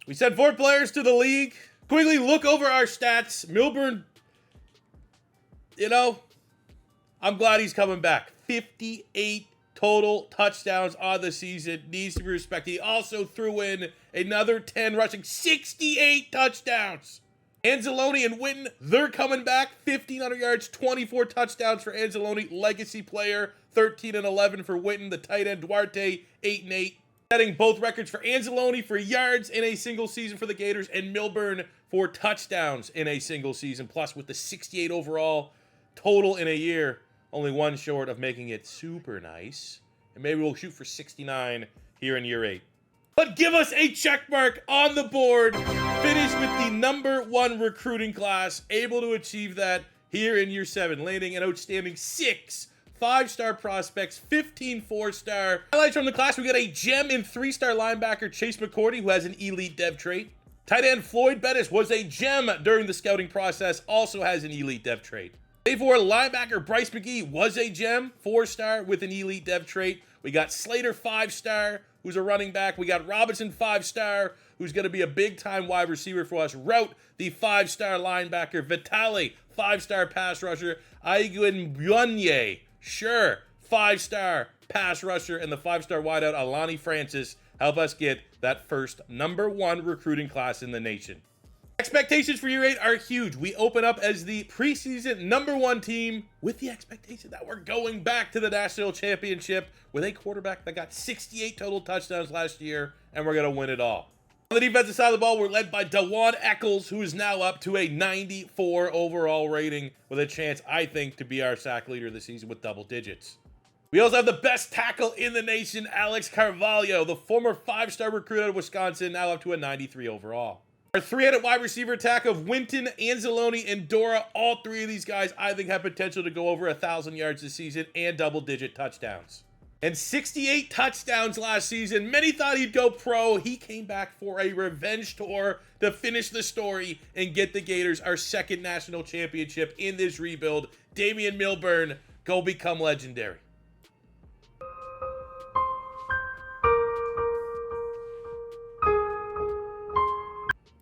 We sent 4 players to the league. Quickly look over our stats. Milburn, I'm glad he's coming back. 58 total touchdowns on the season. Needs to be respected. He also threw in another 10 rushing. 68 touchdowns. Anzalone and Winton, they're coming back. 1,500 yards, 24 touchdowns for Anzalone, legacy player. 13-11 for Winton. The tight end Duarte, 8-8. Setting both records for Anzalone for yards in a single season for the Gators, and Milburn for touchdowns in a single season. Plus, with the 68 overall total in a year, only one short of making it super nice. And maybe we'll shoot for 69 here in year 8. But give us a check mark on the board. Finish with the #1 recruiting class, able to achieve that here in year 7, landing an outstanding 6 5-star prospects, 15 4-star. Highlights from the class, we got a gem in 3-star linebacker Chase McCourty, who has an elite dev trait. Tight end Floyd Bettis was a gem during the scouting process, also has an elite dev trait. Day 4 linebacker Bryce McGee was a gem, 4-star with an elite dev trait. We got Slater 5-star, who's a running back. We got Robinson 5-star, who's going to be a big-time wide receiver for us. Rout, the 5-star linebacker. Vitale, 5-star pass rusher. Aiguin Buanye, sure, 5-star pass rusher. And the 5-star wideout, Alani Francis, help us get that first #1 recruiting class in the nation. Expectations for year 8 are huge. We open up as the preseason #1 team with the expectation that we're going back to the national championship with a quarterback that got 68 total touchdowns last year, and we're going to win it all. On the defensive side of the ball, we're led by Dawan Eccles, who is now up to a 94 overall rating with a chance, I think, to be our sack leader this season with double digits. We also have the best tackle in the nation, Alex Carvalho, the former 5-star recruit out of Wisconsin, now up to a 93 overall. Our 3-headed wide receiver attack of Winton, Anzalone, and Dora, all 3 of these guys I think have potential to go over 1,000 yards this season and double-digit touchdowns. And 68 touchdowns last season. Many thought he'd go pro. He came back for a revenge tour to finish the story and get the Gators our 2nd national championship in this rebuild. Damian Milburn, go become legendary.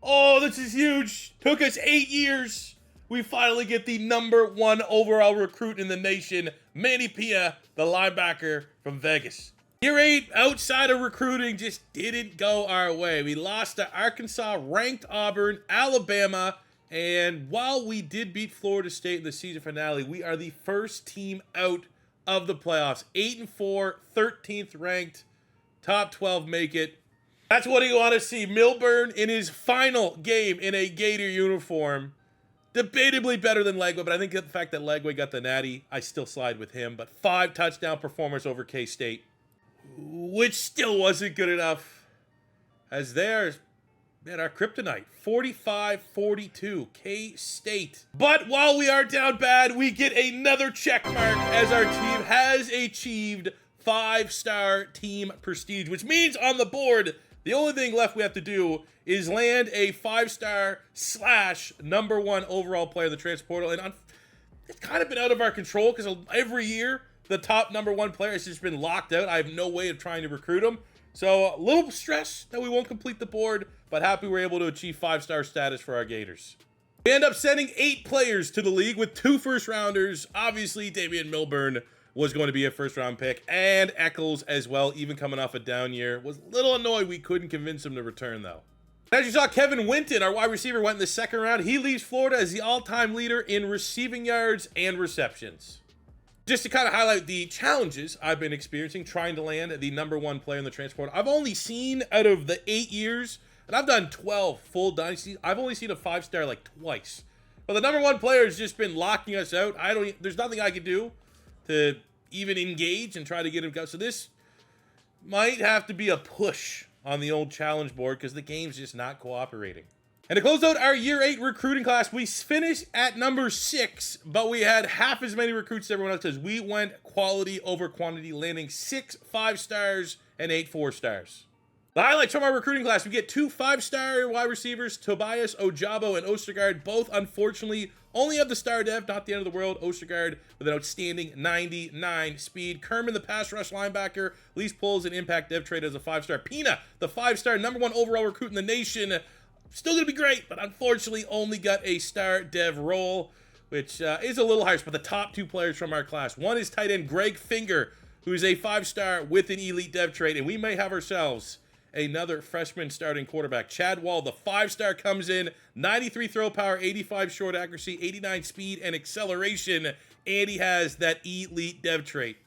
Oh, this is huge. Took us 8 years. We finally get the #1 overall recruit in the nation, Manny Pia, the linebacker from Vegas. Year 8, outside of recruiting, just didn't go our way. We lost to Arkansas, ranked Auburn, Alabama, and while we did beat Florida State in the season finale, we are the first team out of the playoffs. 8-4, 13th ranked, top 12 make it. That's what you want to see. Milburn in his final game in a Gator uniform. Debatably better than Legway, but I think the fact that Legway got the natty, I still slide with him. But 5 touchdown performers over K-State, which still wasn't good enough. As there's, man, our kryptonite, 45-42, K-State. But while we are down bad, we get another check mark as our team has achieved 5-star team prestige, which means on the board, the only thing left we have to do is land a 5-star / #1 overall player in the transfer portal. And it's kind of been out of our control because every year the top #1 player has just been locked out. I have no way of trying to recruit him. So a little stress that we won't complete the board, but happy we're able to achieve 5-star status for our Gators. We end up sending 8 players to the league with 2 first-rounders. Obviously, Damian Milburn was going to be a first-round pick, and Eccles as well, even coming off a down year. Was a little annoyed we couldn't convince him to return, though. As you saw, Kevin Winton, our wide receiver, went in the 2nd round. He leaves Florida as the all-time leader in receiving yards and receptions. Just to kind of highlight the challenges I've been experiencing trying to land the #1 player in the transfer portal. I've only seen, out of the 8 years, and I've done 12 full Dynasty, I've only seen a 5-star like twice. But the #1 player has just been locking us out. There's nothing I can do to even engage and try to get him go. So this might have to be a push on the old challenge board because the game's just not cooperating. And to close out our year 8 recruiting class, we finished at number 6, but we had half as many recruits as everyone else because we went quality over quantity, landing 6 5-stars and 8 4-stars. The highlights from our recruiting class, we get 2 5-star wide receivers, Tobias Ojabo and Ostergaard, both unfortunately only have the star dev, not the end of the world. Ostergaard with an outstanding 99 speed. Kerman, the pass rush linebacker, at least pulls an impact dev trade as a 5-star. Pina, the 5-star #1 overall recruit in the nation, still going to be great, but unfortunately only got a star dev role, which is a little harsh. But the top 2 players from our class, one is tight end Greg Finger, who is a 5-star with an elite dev trade, and we may have ourselves another freshman starting quarterback. Chad Wall, the 5-star, comes in, 93 throw power, 85 short accuracy, 89 speed and acceleration, and he has that elite dev trait.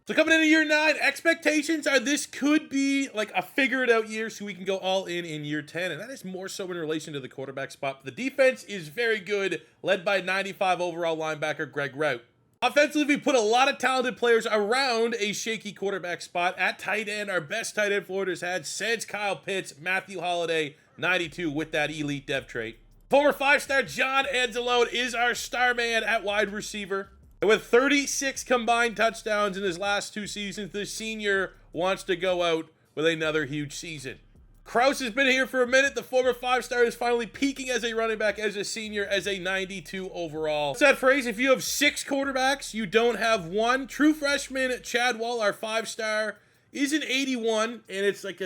So coming into year 9, expectations are this could be like a figure it out year so we can go all in year 10, and that is more so in relation to the quarterback spot. The defense is very good, led by 95 overall linebacker Greg Rout. Offensively, we put a lot of talented players around a shaky quarterback spot. At tight end, our best tight end Florida's had since Kyle Pitts, Matthew Holiday, 92 with that elite dev trait. Former 5-star John Anzalone is our star man at wide receiver. And with 36 combined touchdowns in his last 2 seasons, the senior wants to go out with another huge season. Kraus has been here for a minute. The former 5-star is finally peaking as a running back, as a senior, as a 92 overall. What's that phrase? If you have 6 quarterbacks, you don't have 1. True freshman Chad Wall, our 5-star, is an 81, and it's like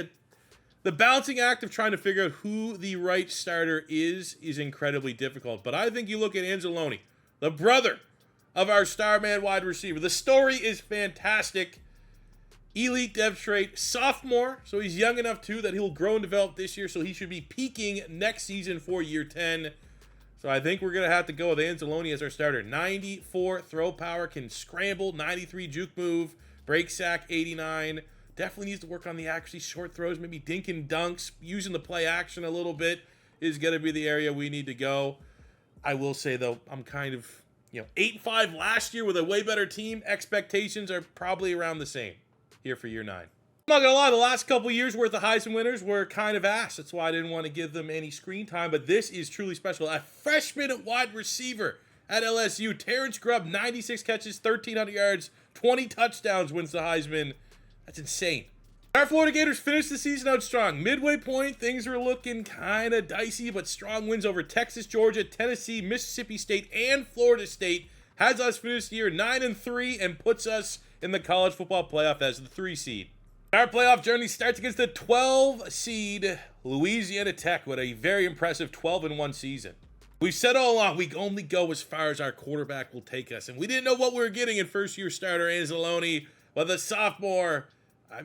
the balancing act of trying to figure out who the right starter is incredibly difficult. But I think you look at Anzalone, the brother of our star man wide receiver. The story is fantastic. Elite dev trait, sophomore, so he's young enough too that he'll grow and develop this year, so he should be peaking next season for year 10. So I think we're going to have to go with Anzalone as our starter. 94 throw power, can scramble, 93 juke move, break sack 89, Definitely needs to work on the accuracy, short throws, maybe dink and dunks, using the play action a little bit is going to be the area we need to go. I will say, though, I'm kind of, 8-5 last year with a way better team. Expectations are probably around the same here for year 9. I'm not going to lie, the last couple years worth of Heisman winners were kind of ass. That's why I didn't want to give them any screen time, but this is truly special. A freshman at wide receiver at LSU, Terrence Grubb, 96 catches, 1,300 yards, 20 touchdowns, wins the Heisman. That's insane. Our Florida Gators finished the season out strong. Midway point, things are looking kind of dicey, but strong wins over Texas, Georgia, Tennessee, Mississippi State, and Florida State has us finish the year 9-3 and puts us in the college football playoff as the 3 seed. Our playoff journey starts against the 12 seed Louisiana Tech with a very impressive 12-1 season. We've said all along we only go as far as our quarterback will take us, and we didn't know what we were getting in first-year starter Anzalone, but the sophomore,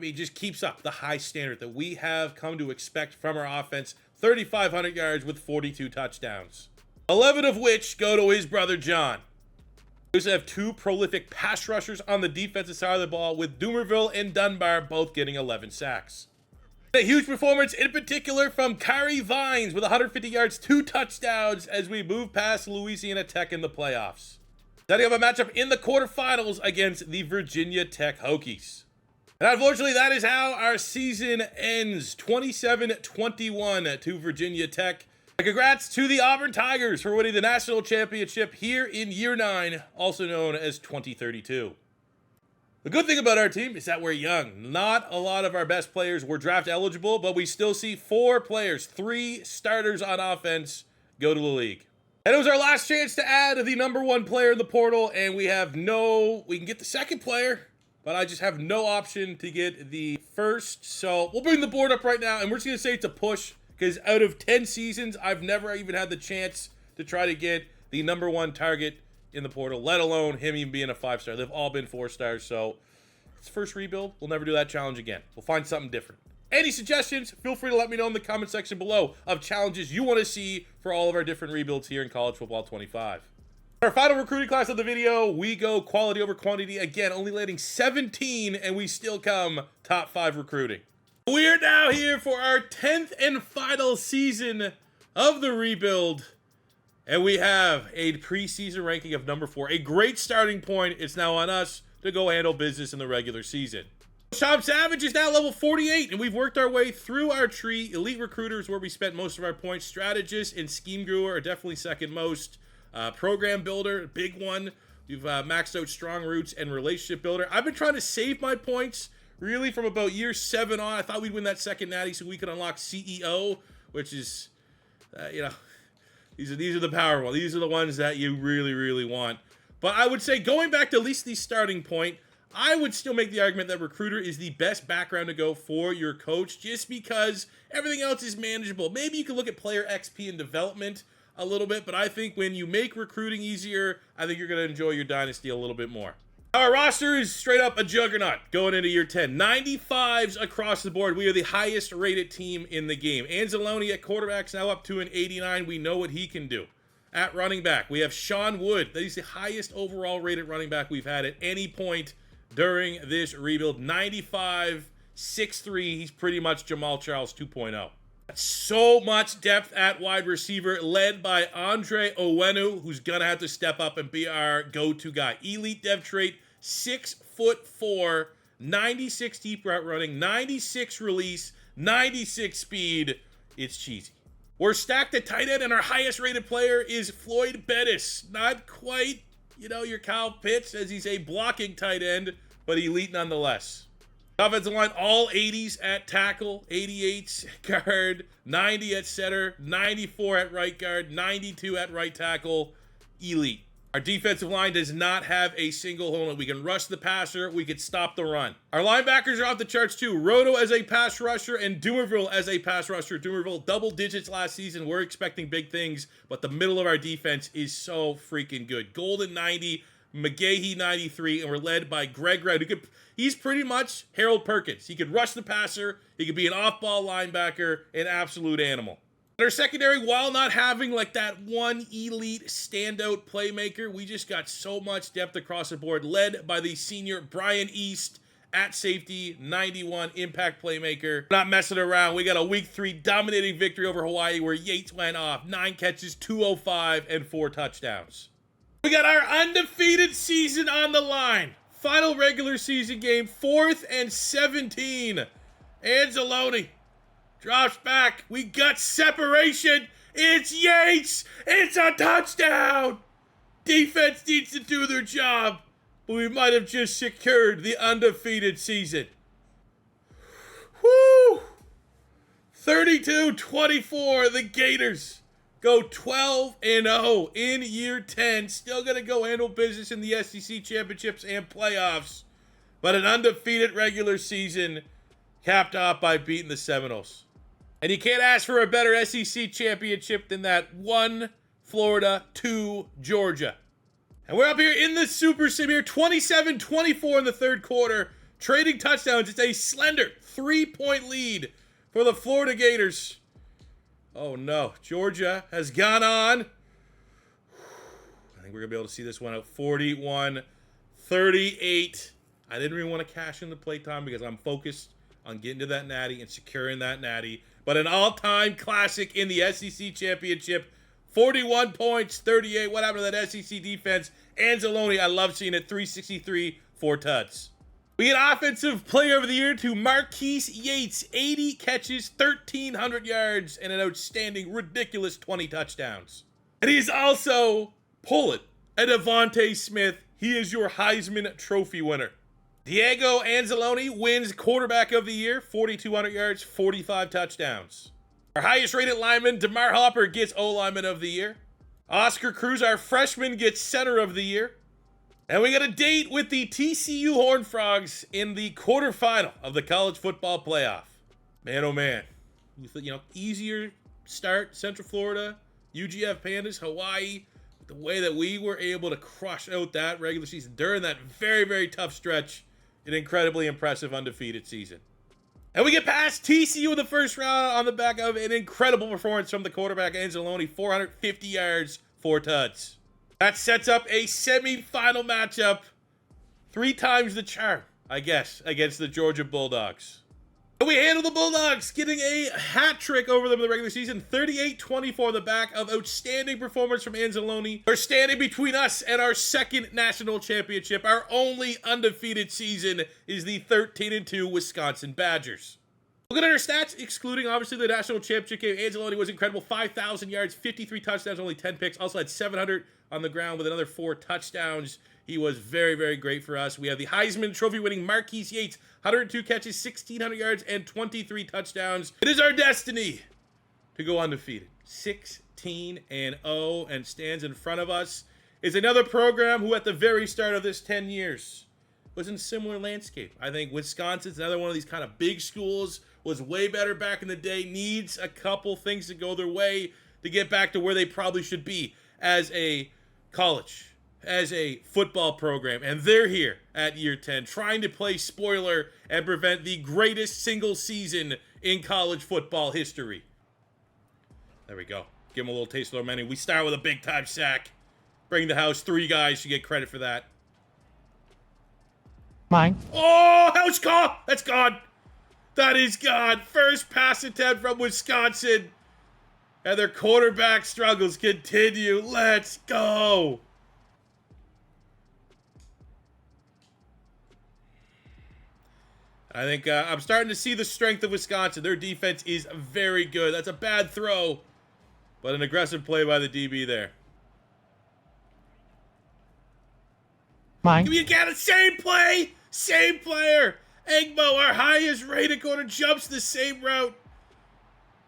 just keeps up the high standard that we have come to expect from our offense. 3,500 yards with 42 touchdowns. 11 of which go to his brother John. We also have 2 prolific pass rushers on the defensive side of the ball, with Dumerville and Dunbar both getting 11 sacks. A huge performance in particular from Kari Vines with 150 yards, 2 touchdowns as we move past Louisiana Tech in the playoffs. Setting up a matchup in the quarterfinals against the Virginia Tech Hokies. And unfortunately, that is how our season ends. 27-21 to Virginia Tech. And congrats to the Auburn Tigers for winning the national championship here in year 9, also known as 2032. The good thing about our team is that we're young. Not a lot of our best players were draft eligible, but we still see 4 players, 3 starters on offense, go to the league. And it was our last chance to add the number 1 player in the portal, and we can get the second player, but I just have no option to get the first. So we'll bring the board up right now, and we're just going to say it's a push, because out of 10 seasons, I've never even had the chance to try to get the number 1 target in the portal, let alone him even being a 5-star. They've all been 4 stars, so it's first rebuild. We'll never do that challenge again. We'll find something different. Any suggestions, feel free to let me know in the comment section below of challenges you want to see for all of our different rebuilds here in College Football 25. Our final recruiting class of the video, we go quality over quantity. Again, only landing 17, and we still come top 5 recruiting. We're now here for our 10th and final season of the rebuild, and we have a preseason ranking of number 4. A great starting point. It's now on us to go handle business in the regular season. Shop Savage is now level 48, and we've worked our way through our tree. Elite Recruiters, where we spent most of our points. Strategist and Scheme Grower are definitely second most. Program Builder, big one. We've maxed out Strong Roots and Relationship Builder. I've been trying to save my points, really, from about year 7 on. I thought we'd win that second natty so we could unlock CEO, which is, these are the power ones. These are the ones that you really, really want. But I would say, going back to at least the starting point, I would still make the argument that Recruiter is the best background to go for your coach, just because everything else is manageable. Maybe you can look at player XP and development a little bit, but I think when you make recruiting easier, I think you're going to enjoy your dynasty a little bit more. Our roster is straight up a juggernaut going into year 10. 95s across the board. We are the highest rated team in the game. Anzalone at quarterback's now up to an 89. We know what he can do. At running back, we have Sean Wood. That is the highest overall rated running back we've had at any point during this rebuild. 95, 6'3". He's pretty much Jamal Charles 2.0. So much depth at wide receiver, led by Andre Owenu, who's going to have to step up and be our go-to guy. Elite dev trait, 6'4", 96 deep route running, 96 release, 96 speed. It's cheesy. We're stacked at tight end, and our highest rated player is Floyd Bettis. Not quite, your Kyle Pitts, as he's a blocking tight end, but elite nonetheless. Offensive line, all 80s at tackle, 88s at guard, 90 at center, 94 at right guard, 92 at right tackle, elite. Our defensive line does not have a single hole in it. We can rush the passer, we can stop the run. Our linebackers are off the charts too. Roto as a pass rusher and Dumerville as a pass rusher. Dumerville double digits last season. We're expecting big things, but the middle of our defense is so freaking good. Golden 90, McGahee 93, and we're led by Greg Red, he's pretty much Harold Perkins. He could rush the passer, he could be an off-ball linebacker, an absolute animal. And our secondary, while not having like that one elite standout playmaker, we just got so much depth across the board, led by the senior Brian East at safety, 91 impact playmaker. Not messing around. We got a week 3 dominating victory over Hawaii where Yates went off. 9 catches, 205, and 4 touchdowns. We got our undefeated season on the line. Final regular season game, 4th and 17. Anzalone drops back. We got separation. It's Yates. It's a touchdown. Defense needs to do their job, but we might have just secured the undefeated season. Woo! 32-24, the Gators go 12-0 in year 10. Still going to go handle business in the SEC championships and playoffs, but an undefeated regular season capped off by beating the Seminoles. And you can't ask for a better SEC championship than that. 1 Florida, 2 Georgia. And we're up here in the Super Sim here, 27-24 in the third quarter. Trading touchdowns. It's a slender 3-point lead for the Florida Gators. Oh no, Georgia has gone on. I think we're going to be able to see this one out 41-38. I didn't really want to cash in the playtime because I'm focused on getting to that natty and securing that natty. But an all-time classic in the SEC championship. 41 points, 38. What happened to that SEC defense? Anzalone, I love seeing it. 363, 4 tuds. We get Offensive Player of the Year to Marquise Yates. 80 catches, 1,300 yards, and an outstanding, ridiculous 20 touchdowns. And he's also pulling a Devontae Smith. He is your Heisman Trophy winner. Diego Anzalone wins Quarterback of the Year. 4,200 yards, 45 touchdowns. Our highest rated lineman, DeMar Hopper, gets O-Lineman of the Year. Oscar Cruz, our freshman, gets Center of the Year. And we got a date with the TCU Horned Frogs in the quarterfinal of the college football playoff. Man, oh man. You know, easier start, Central Florida, UGF Pandas, Hawaii. The way that we were able to crush out that regular season during that very, very tough stretch. An incredibly impressive undefeated season. And we get past TCU in the first round on the back of an incredible performance from the quarterback Anzalone, 450 yards, 4 tuds. That sets up a semi-final matchup, 3 times the charm, I guess, against the Georgia Bulldogs. And we handle the Bulldogs, getting a hat trick over them in the regular season, 38-24 on the back of outstanding performance from Anzalone. We're standing between us and our second national championship. Our only undefeated season is the 13-2 Wisconsin Badgers. Look at our stats, excluding obviously the national championship game. Anzalone was incredible, 5,000 yards, 53 touchdowns, only 10 picks. Also had 700 on the ground with another 4 touchdowns. He was very, very great for us. We have the Heisman Trophy winning Marquise Yates, 102 catches, 1,600 yards, and 23 touchdowns. It is our destiny to go undefeated. 16-0 and stands in front of us is another program who at the very start of this 10 years was in a similar landscape. I think Wisconsin's another one of these kind of big schools, was way better back in the day, needs a couple things to go their way to get back to where they probably should be as a college, as a football program. And they're here at year 10 trying to play spoiler and prevent the greatest single season in college football history. There we go. Give them a little taste of our menu. We start with a big time sack. Bring the house. 3 guys should get credit for that. Mine. Oh, house call. That's gone. That is gone. First pass attempt from Wisconsin. And their quarterback struggles continue. Let's go. I think I'm starting to see the strength of Wisconsin. Their defense is very good. That's a bad throw, but an aggressive play by the DB there. Mine. Give me again. Same play. Same player. Egbo, our highest rated corner, jumps the same route.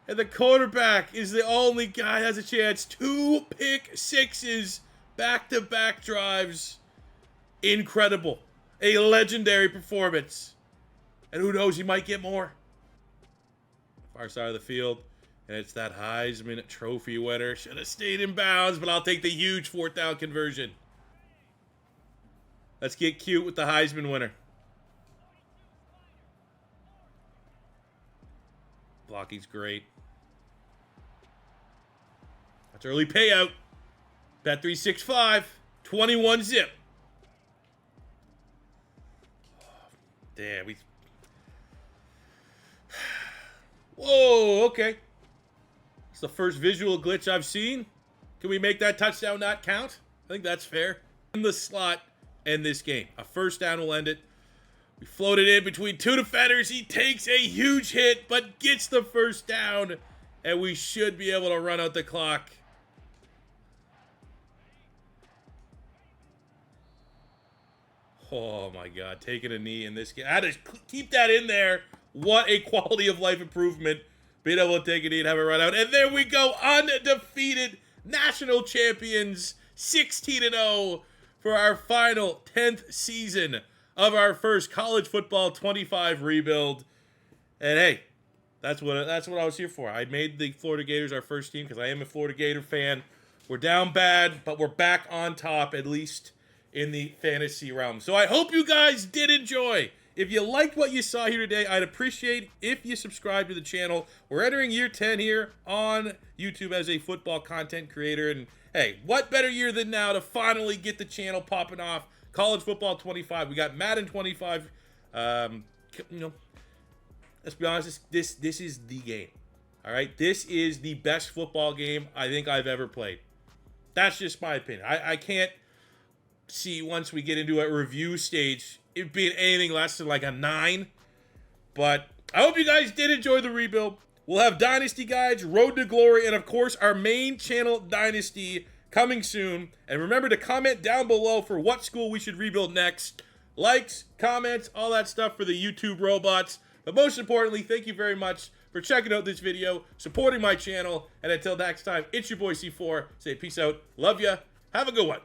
And the quarterback is the only guy that has a chance. 2 pick sixes, back-to-back drives. Incredible. A legendary performance. And who knows, he might get more. Far side of the field. And it's that Heisman Trophy winner. Should have stayed in bounds, but I'll take the huge 4th down conversion. Let's get cute with the Heisman winner. Blocking's great. That's early payout. Bet 365. 21 zip. damn. Whoa, okay. It's the first visual glitch I've seen. Can we make that touchdown not count? I think that's fair. In the slot, end this game. A first down will end it. We floated in between two defenders. He takes a huge hit, but gets the first down. And we should be able to run out the clock. Oh my God, taking a knee in this game. I had to keep that in there. What a quality of life improvement. Being able to take a knee and have it run out. And there we go, undefeated national champions, 16-0 for our final 10th season of our first college football 25 rebuild. And hey, that's what I was here for. I made the Florida Gators our first team because I am a Florida Gator fan. We're down bad, but we're back on top, at least in the fantasy realm. So I hope you guys did enjoy. If you liked what you saw here today, I'd appreciate if you subscribe to the channel. We're entering year 10 here on YouTube as a football content creator. And hey, what better year than now to finally get the channel popping off? College football 25. We got Madden 25. You know, let's be honest, this is the game. All right, this is the best football game I think I've ever played. That's just my opinion. I can't see once we get into a review stage it being anything less than like a 9. But I hope you guys did enjoy the rebuild. We'll have Dynasty guides, Road to Glory, and of course our main channel Dynasty coming soon. And remember to comment down below for what school we should rebuild next. Likes, comments, all that stuff for the YouTube robots. But most importantly, thank you very much for checking out this video, supporting my channel, and until next time, it's your boy C4. Say peace out. Love ya. Have a good one.